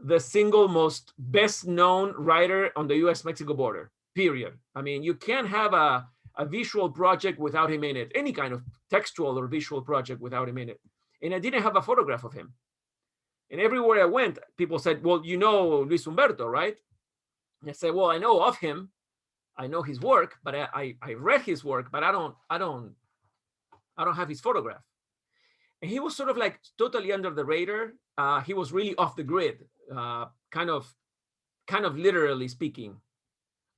the single most best known writer on the US-Mexico border, period. I mean, you can't have a visual project without him in it, any kind of textual or visual project without him in it. And I didn't have a photograph of him. And everywhere I went, people said, well, you know Luis Humberto, right? And I said, well, I know of him. I know his work, but I read his work, but I don't have his photograph. And he was sort of like totally under the radar. He was really off the grid, kind of literally speaking.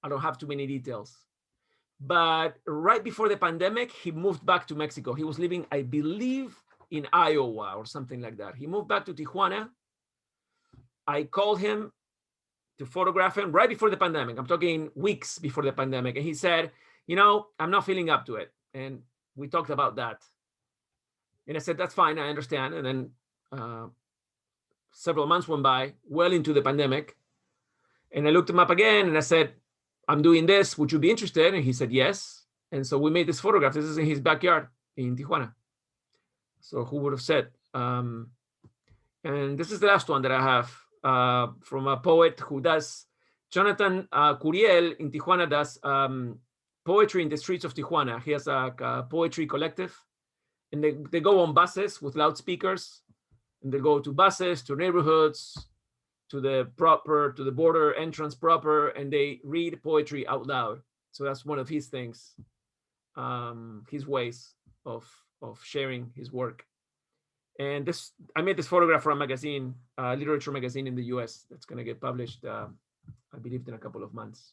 I don't have too many details. But right before the pandemic, he moved back to Mexico. He was living, I believe, in Iowa or something like that. He moved back to Tijuana. I called him to photograph him right before the pandemic. I'm talking weeks before the pandemic. And he said, you know, I'm not feeling up to it. And we talked about that. And I said, that's fine, I understand. And then several months went by, well into the pandemic. And I looked him up again and I said, I'm doing this, would you be interested? And he said, yes. And so we made this photograph. This is in his backyard in Tijuana. So who would have said? And this is the last one that I have from a poet who does, Jonathan Curiel in Tijuana does poetry in the streets of Tijuana. He has a poetry collective, and they go on buses with loudspeakers, and they go to buses, to neighborhoods, to the border entrance proper, and they read poetry out loud. So that's one of his things, his ways of sharing his work. And I made this photograph for a magazine, literature magazine in the US that's going to get published, I believe, in a couple of months.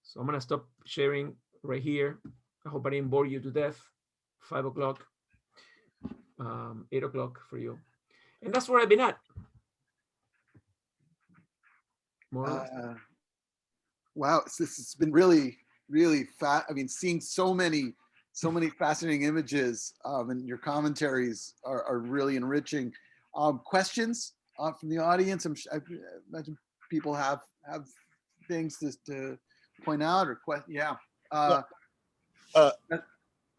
So I'm going to stop sharing right here. I hope I didn't bore you to death. 5 o'clock, 8 o'clock for you. And that's where I've been at. Wow, this has been really, really fat. I mean, seeing so many fascinating images, and your commentaries are really enriching. Questions from the audience? I imagine people have things to point out or question. Yeah.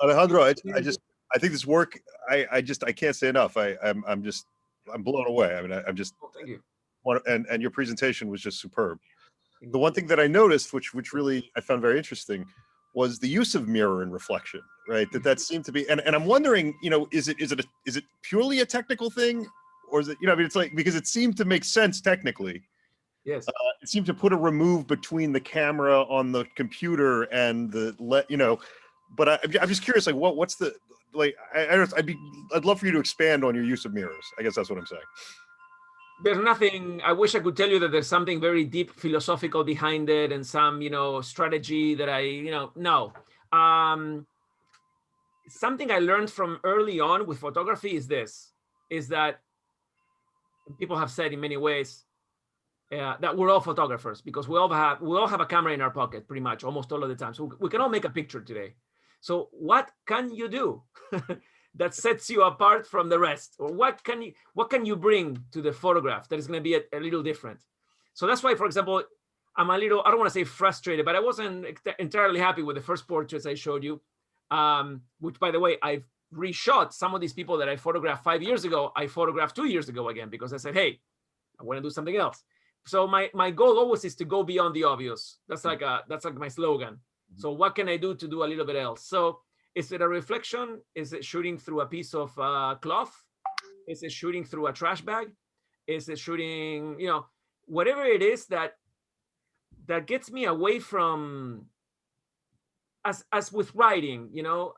Alejandro, I think this work. I can't say enough. I'm blown away. I mean, I'm just. Oh, thank you. And your presentation was just superb. The one thing that I noticed, which really I found very interesting, was the use of mirror and reflection, right? That seemed to be, and I'm wondering, you know, is it purely a technical thing, or is it, you know, I mean, it's like, because it seemed to make sense technically. Yes. It seemed to put a remove between the camera on the computer and you know, but I'm just curious, like, what's the, like, I'd love for you to expand on your use of mirrors. I guess that's what I'm saying. There's nothing, I wish I could tell you that there's something very deep philosophical behind it and some, you know, strategy that no. Something I learned from early on with photography is that people have said in many ways that we're all photographers because we all have a camera in our pocket pretty much almost all of the time. So we can all make a picture today. So what can you do that sets you apart from the rest? Or what can you bring to the photograph that is going to be a little different? So that's why, for example, I'm a little, I don't want to say frustrated, but I wasn't entirely happy with the first portraits I showed you, which, by the way, I've reshot some of these people that I photographed 5 years ago. I photographed 2 years ago again, because I said, hey, I want to do something else. So my goal always is to go beyond the obvious. That's like my slogan. So what can I do to do a little bit else? So is it a reflection? Is it shooting through a piece of cloth? Is it shooting through a trash bag? Is it shooting, you know, whatever it is that gets me away from, as with writing, you know,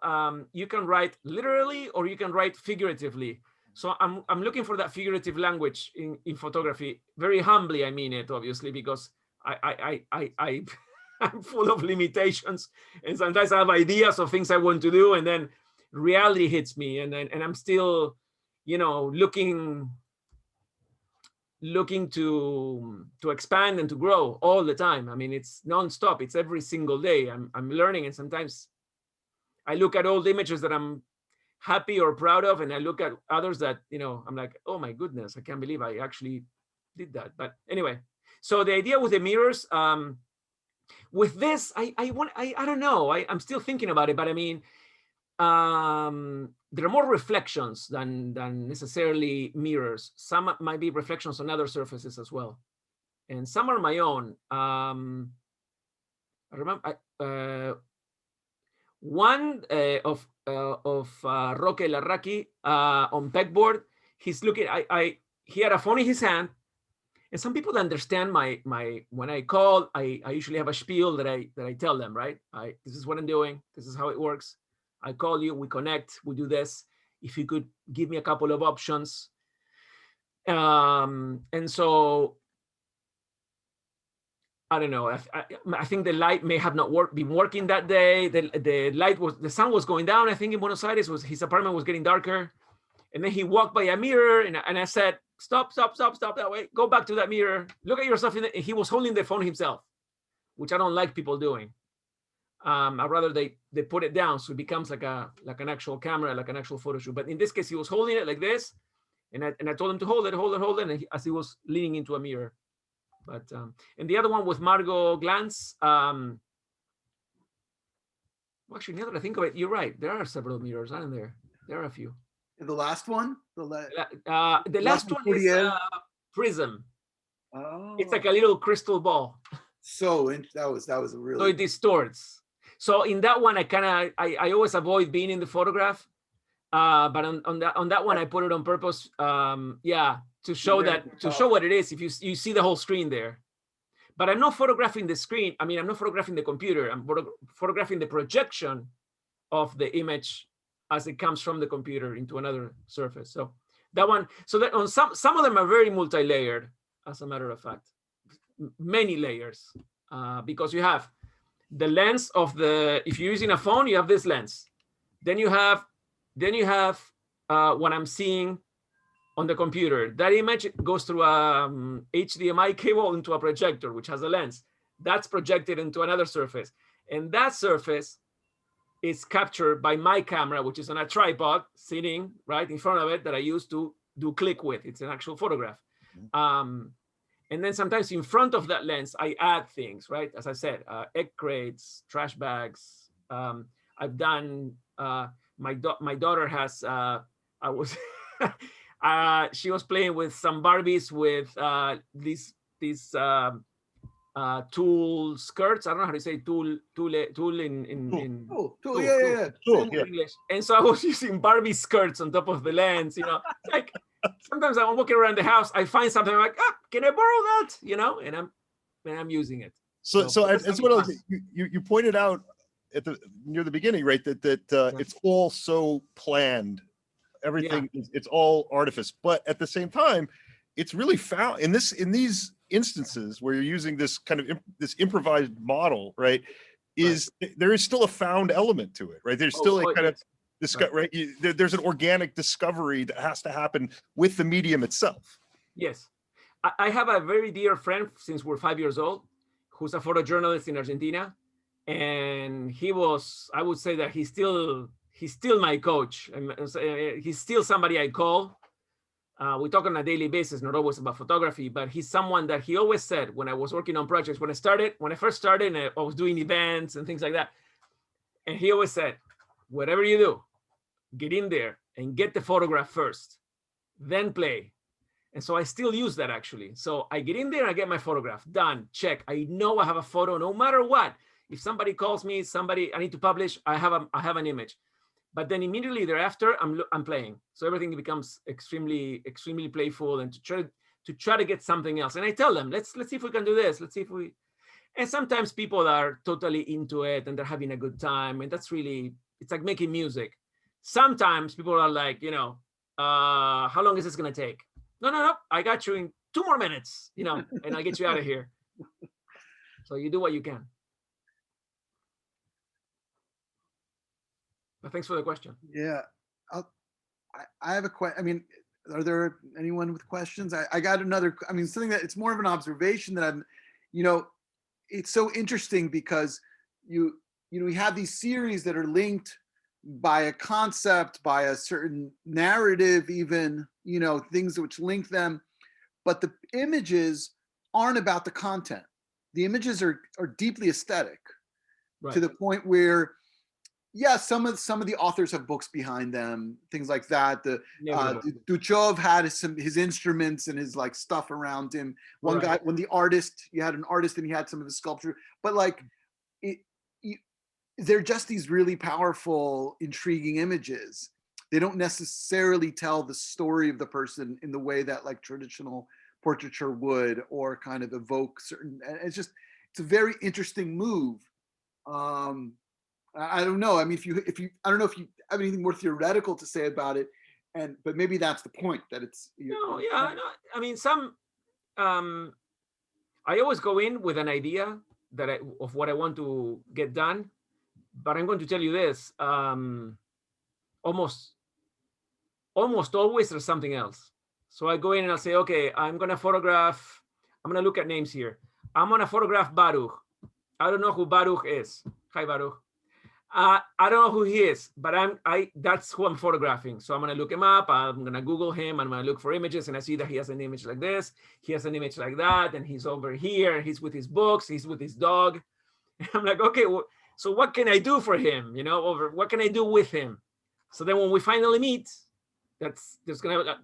you can write literally or you can write figuratively. So I'm looking for that figurative language in photography. Very humbly, I mean it, obviously, because I'm full of limitations, and sometimes I have ideas of things I want to do, and then reality hits me, and I'm still, you know, looking to expand and to grow all the time. I mean, it's nonstop. It's every single day. I'm learning, and sometimes I look at old images that I'm happy or proud of, and I look at others that, you know, I'm like, oh my goodness, I can't believe I actually did that. But anyway, so the idea with the mirrors, with this, I don't know. I'm still thinking about it, but I mean, there are more reflections than necessarily mirrors. Some might be reflections on other surfaces as well, and some are my own. I remember one of Roque Larraqui on pegboard. He's looking. he had a phone in his hand. And some people understand my when I call, I usually have a spiel that I tell them, right? This is what I'm doing. This is how it works. I call you, we connect, we do this. If you could give me a couple of options. And so, I don't know. I think the light may have not been working that day. The sun was going down. I think in Buenos Aires his apartment was getting darker. And then he walked by a mirror, and I said, stop that way. Go back to that mirror. Look at yourself in it. He was holding the phone himself, which I don't like people doing. I'd rather they put it down so it becomes like an actual camera, like an actual photo shoot. But in this case, he was holding it like this, and I told him to hold it, and as he was leaning into a mirror. But and the other one with Margot Glantz. Well, actually, now that I think of it, you're right. There are several mirrors, aren't there? There are a few. The last one? The last one is Prism. Oh. It's like a little crystal ball. So that was a really. So it distorts. So in that one, I always avoid being in the photograph. But on that one, I put it on purpose. To show show what it is. If you see the whole screen there. But I'm not photographing the screen. I mean, I'm not photographing the computer. I'm photographing the projection of the image as it comes from the computer into another surface. So that one, so that on some of them are very multi-layered, as a matter of fact, many layers, because you have the lens of if you're using a phone, you have this lens. Then you have what I'm seeing on the computer. That image goes through a HDMI cable into a projector, which has a lens. That's projected into another surface. And that surface is captured by my camera, which is on a tripod sitting right in front of it that I use to do click with. It's an actual photograph. And then sometimes in front of that lens, I add things, right? As I said, egg crates, trash bags. I've done, my daughter has, she was playing with some Barbies with these tulle skirts. I don't know how to say tulle in English. And so I was using Barbie skirts on top of the lens, like sometimes I'm walking around the house, I find something, I'm like, can I borrow that? And I'm using it. So that's what else you pointed out near the beginning, right? That it's all so planned. Everything it's all artifice, but at the same time, it's really found in these instances where you're using this kind of this improvised model, right? There is still a found element to it, right? There's still right? There's an organic discovery that has to happen with the medium itself. Yes, I have a very dear friend since we're 5 years old, who's a photojournalist in Argentina, and I would say that he's still my coach. He's still somebody I call. We talk on a daily basis, not always about photography, but he's someone that he always said when I was working on projects, when I first started and I was doing events and things like that. And he always said, whatever you do, get in there and get the photograph first, then play. And so I still use that actually. So I get in there and I get my photograph done, check. I know I have a photo no matter what. If somebody calls me, I need to publish, I have an image. But then immediately thereafter, I'm playing. So everything becomes extremely, extremely playful, and to try to get something else. And I tell them, let's see if we can do this. Let's see if we. And sometimes people are totally into it and they're having a good time, and that's really, it's like making music. Sometimes people are like, how long is this gonna take? No, I got you in 2 more minutes, and I'll get you out of here. So you do what you can. But thanks for the question. Yeah, I have a question. I mean, are there anyone with questions? I got another. I mean, something that it's more of an observation that I'm. It's so interesting because we have these series that are linked by a concept, by a certain narrative, even things which link them, but the images aren't about the content. The images are deeply aesthetic, right, to the point where. Yeah, some of the authors have books behind them, things like that. Duchov had his instruments and his like stuff around him. One guy, when you had an artist and he had some of his sculpture, but like they're just these really powerful, intriguing images. they don't necessarily tell the story of the person in the way that like traditional portraiture would, or kind of evoke certain, it's a very interesting move. I don't know. I mean, I don't know if you have anything more theoretical to say about it, but maybe that's the point, that it's. No, yeah, no, I mean, I always go in with an idea of what I want to get done, but I'm going to tell you this, almost always there's something else. So I go in and I'll say, okay, I'm going to look at names here. I'm going to photograph Baruch. I don't know who Baruch is. Hi, Baruch. I don't know who he is, but that's who I'm photographing. So I'm going to look him up. I'm going to Google him. I'm going to look for images, and I see that he has an image like this. He has an image like that. And he's over here. He's with his books. He's with his dog. And I'm like, okay, well, so what can I do for him? What can I do with him? So then when we finally meet, there's going to,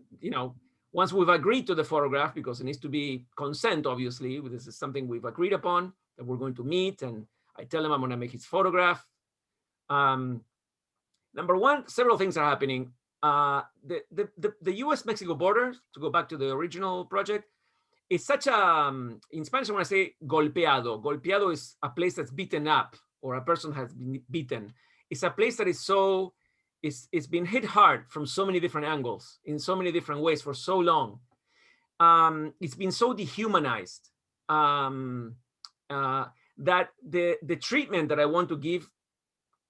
once we've agreed to the photograph, because it needs to be consent, obviously, this is something we've agreed upon, that we're going to meet. And I tell him I'm going to make his photograph. Number one, several things are happening. The US-Mexico border, to go back to the original project, is such in Spanish, I want to say golpeado. Golpeado is a place that's beaten up, or a person has been beaten. It's a place that it's been hit hard from so many different angles, in so many different ways for so long. It's been so dehumanized that the treatment that I want to give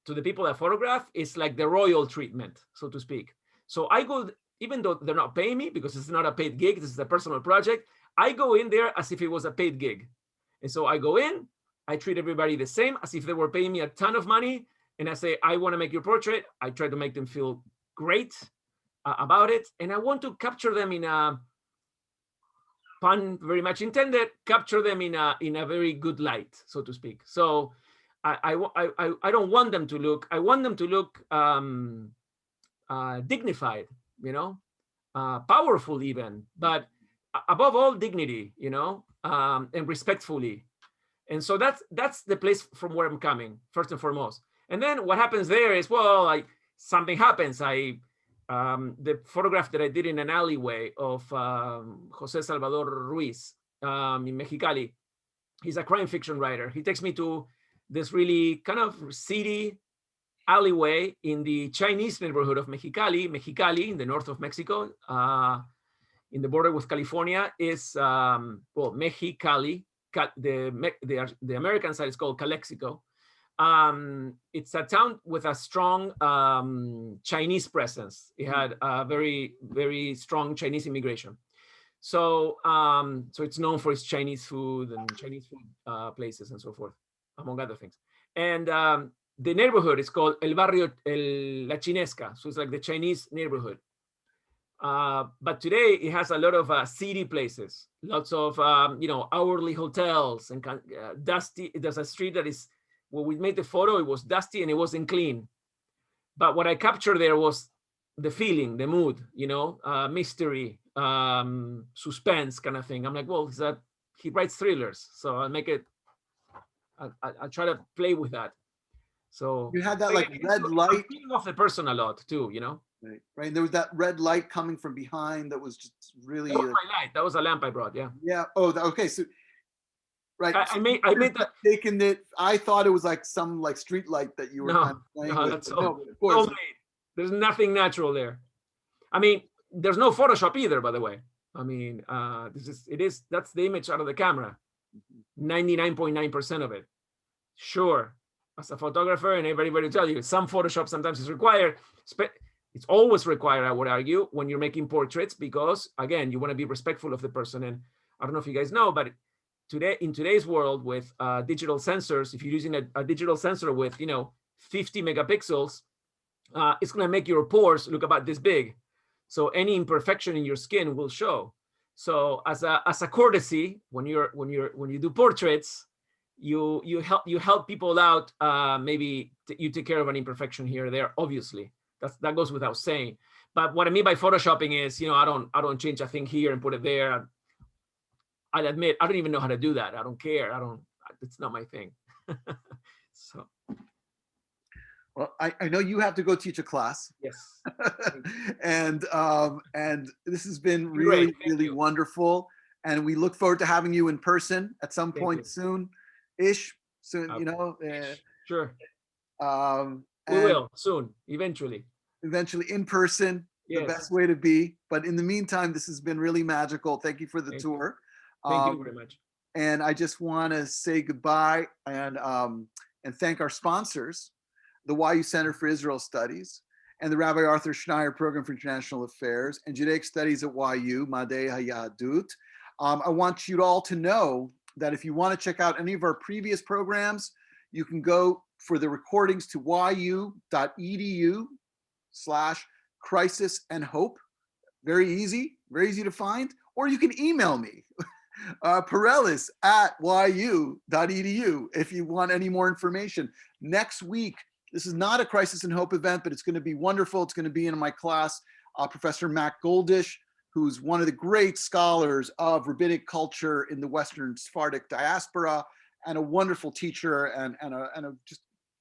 to the people I photograph is like the royal treatment, so to speak. So I go, even though they're not paying me, because it's not a paid gig, this is a personal project, I go in there as if it was a paid gig. And so I go in, I treat everybody the same, as if they were paying me a ton of money. And I say, I want to make your portrait. I try to make them feel great about it. And I want to capture them in a, pun very much intended, capture them in a very good light, so to speak. So I don't want them to look, I want them to look dignified, powerful even, but above all dignity, and respectfully. And so that's the place from where I'm coming, first and foremost. And then what happens there is, well, something happens. The photograph that I did in an alleyway of Jose Salvador Ruiz in Mexicali, he's a crime fiction writer. He takes me to this really kind of seedy alleyway in the Chinese neighborhood of Mexicali in the north of Mexico, in the border with California, is, Mexicali. The American side is called Calexico. It's a town with a strong Chinese presence. It had a very, very strong Chinese immigration. So it's known for its Chinese food and Chinese food places and so forth, among other things. And the neighborhood is called El Barrio La Chinesca. So it's like the Chinese neighborhood. But today it has a lot of seedy places, lots of, hourly hotels and dusty. There's a street that is, when we made the photo, it was dusty and it wasn't clean. But what I captured there was the feeling, the mood, mystery, suspense kind of thing. I'm like, well, he writes thrillers, so I'll make it, I'll try to play with that. So you had that red light. I'm feeling off the person a lot too, Right. And there was that red light coming from behind that was just really. That was my light. That was a lamp I brought. Yeah. Yeah. Oh, okay. So, right. I made that. Taking it. I thought it was like some street light that you were kind of playing with. That's all made. There's nothing natural there. I mean, there's no Photoshop either, by the way. I mean, that's the image out of the camera. 99.9% of it. Sure. As a photographer, and everybody will tell you, some Photoshop sometimes is required. It's always required, I would argue, when you're making portraits, because again, you want to be respectful of the person. And I don't know if you guys know, but in today's world with digital sensors, if you're using a digital sensor with 50 megapixels, it's going to make your pores look about this big. So any imperfection in your skin will show. So as a courtesy, when you do portraits, you help people out. Maybe you take care of an imperfection here or there. Obviously, that goes without saying. But what I mean by photoshopping is, I don't change a thing here and put it there. I'll admit I don't even know how to do that. I don't care. It's not my thing. So. Well, I know you have to go teach a class. Yes. and this has been Great, really, thank really you. wonderful. And we look forward to having you in person at some Thank point you. soon-ish. Soon, you know. Sure. And We will soon, eventually. eventually in person, the Yes. best way to be. But in the meantime, this has been really magical. Thank you for the Thank tour. Thank you very much. And I just want to say goodbye and thank our sponsors, the YU Center for Israel Studies and the Rabbi Arthur Schneier Program for International Affairs and Judaic Studies at YU, Madei HaYahadut. I want you all to know that if you want to check out any of our previous programs, you can go for the recordings to yu.edu/crisis and hope. Very easy to find. Or you can email me, Perelis @yu.edu if you want any more information. Next week, this is not a Crisis and Hope event, but it's going to be wonderful. It's going to be in my class, Professor Matt Goldish, who's one of the great scholars of rabbinic culture in the Western Sephardic diaspora, and a wonderful teacher, and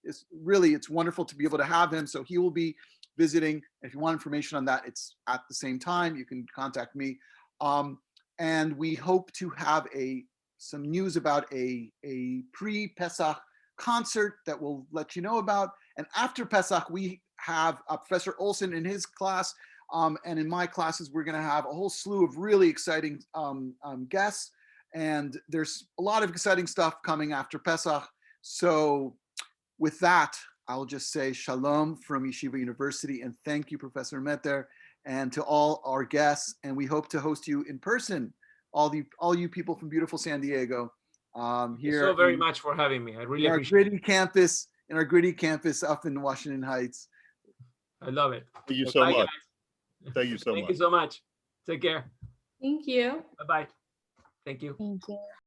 it's wonderful to be able to have him. So he will be visiting. If you want information on that, it's at the same time. You can contact me. And we hope to have some news about a pre-Pesach concert that we'll let you know about. And after Pesach, we have Professor Olson in his class, and in my classes, we're going to have a whole slew of really exciting guests. And there's a lot of exciting stuff coming after Pesach. So with that, I'll just say shalom from Yeshiva University, and thank you, Professor Meter, and to all our guests. And we hope to host you in person, all you people from beautiful San Diego. Thank you so very much for having me. I really appreciate it. In our gritty campus up in Washington Heights. I love it. Thank you so much. Guys. Thank you so much. Thank you so much. Take care. Thank you. Bye-bye. Thank you. Thank you.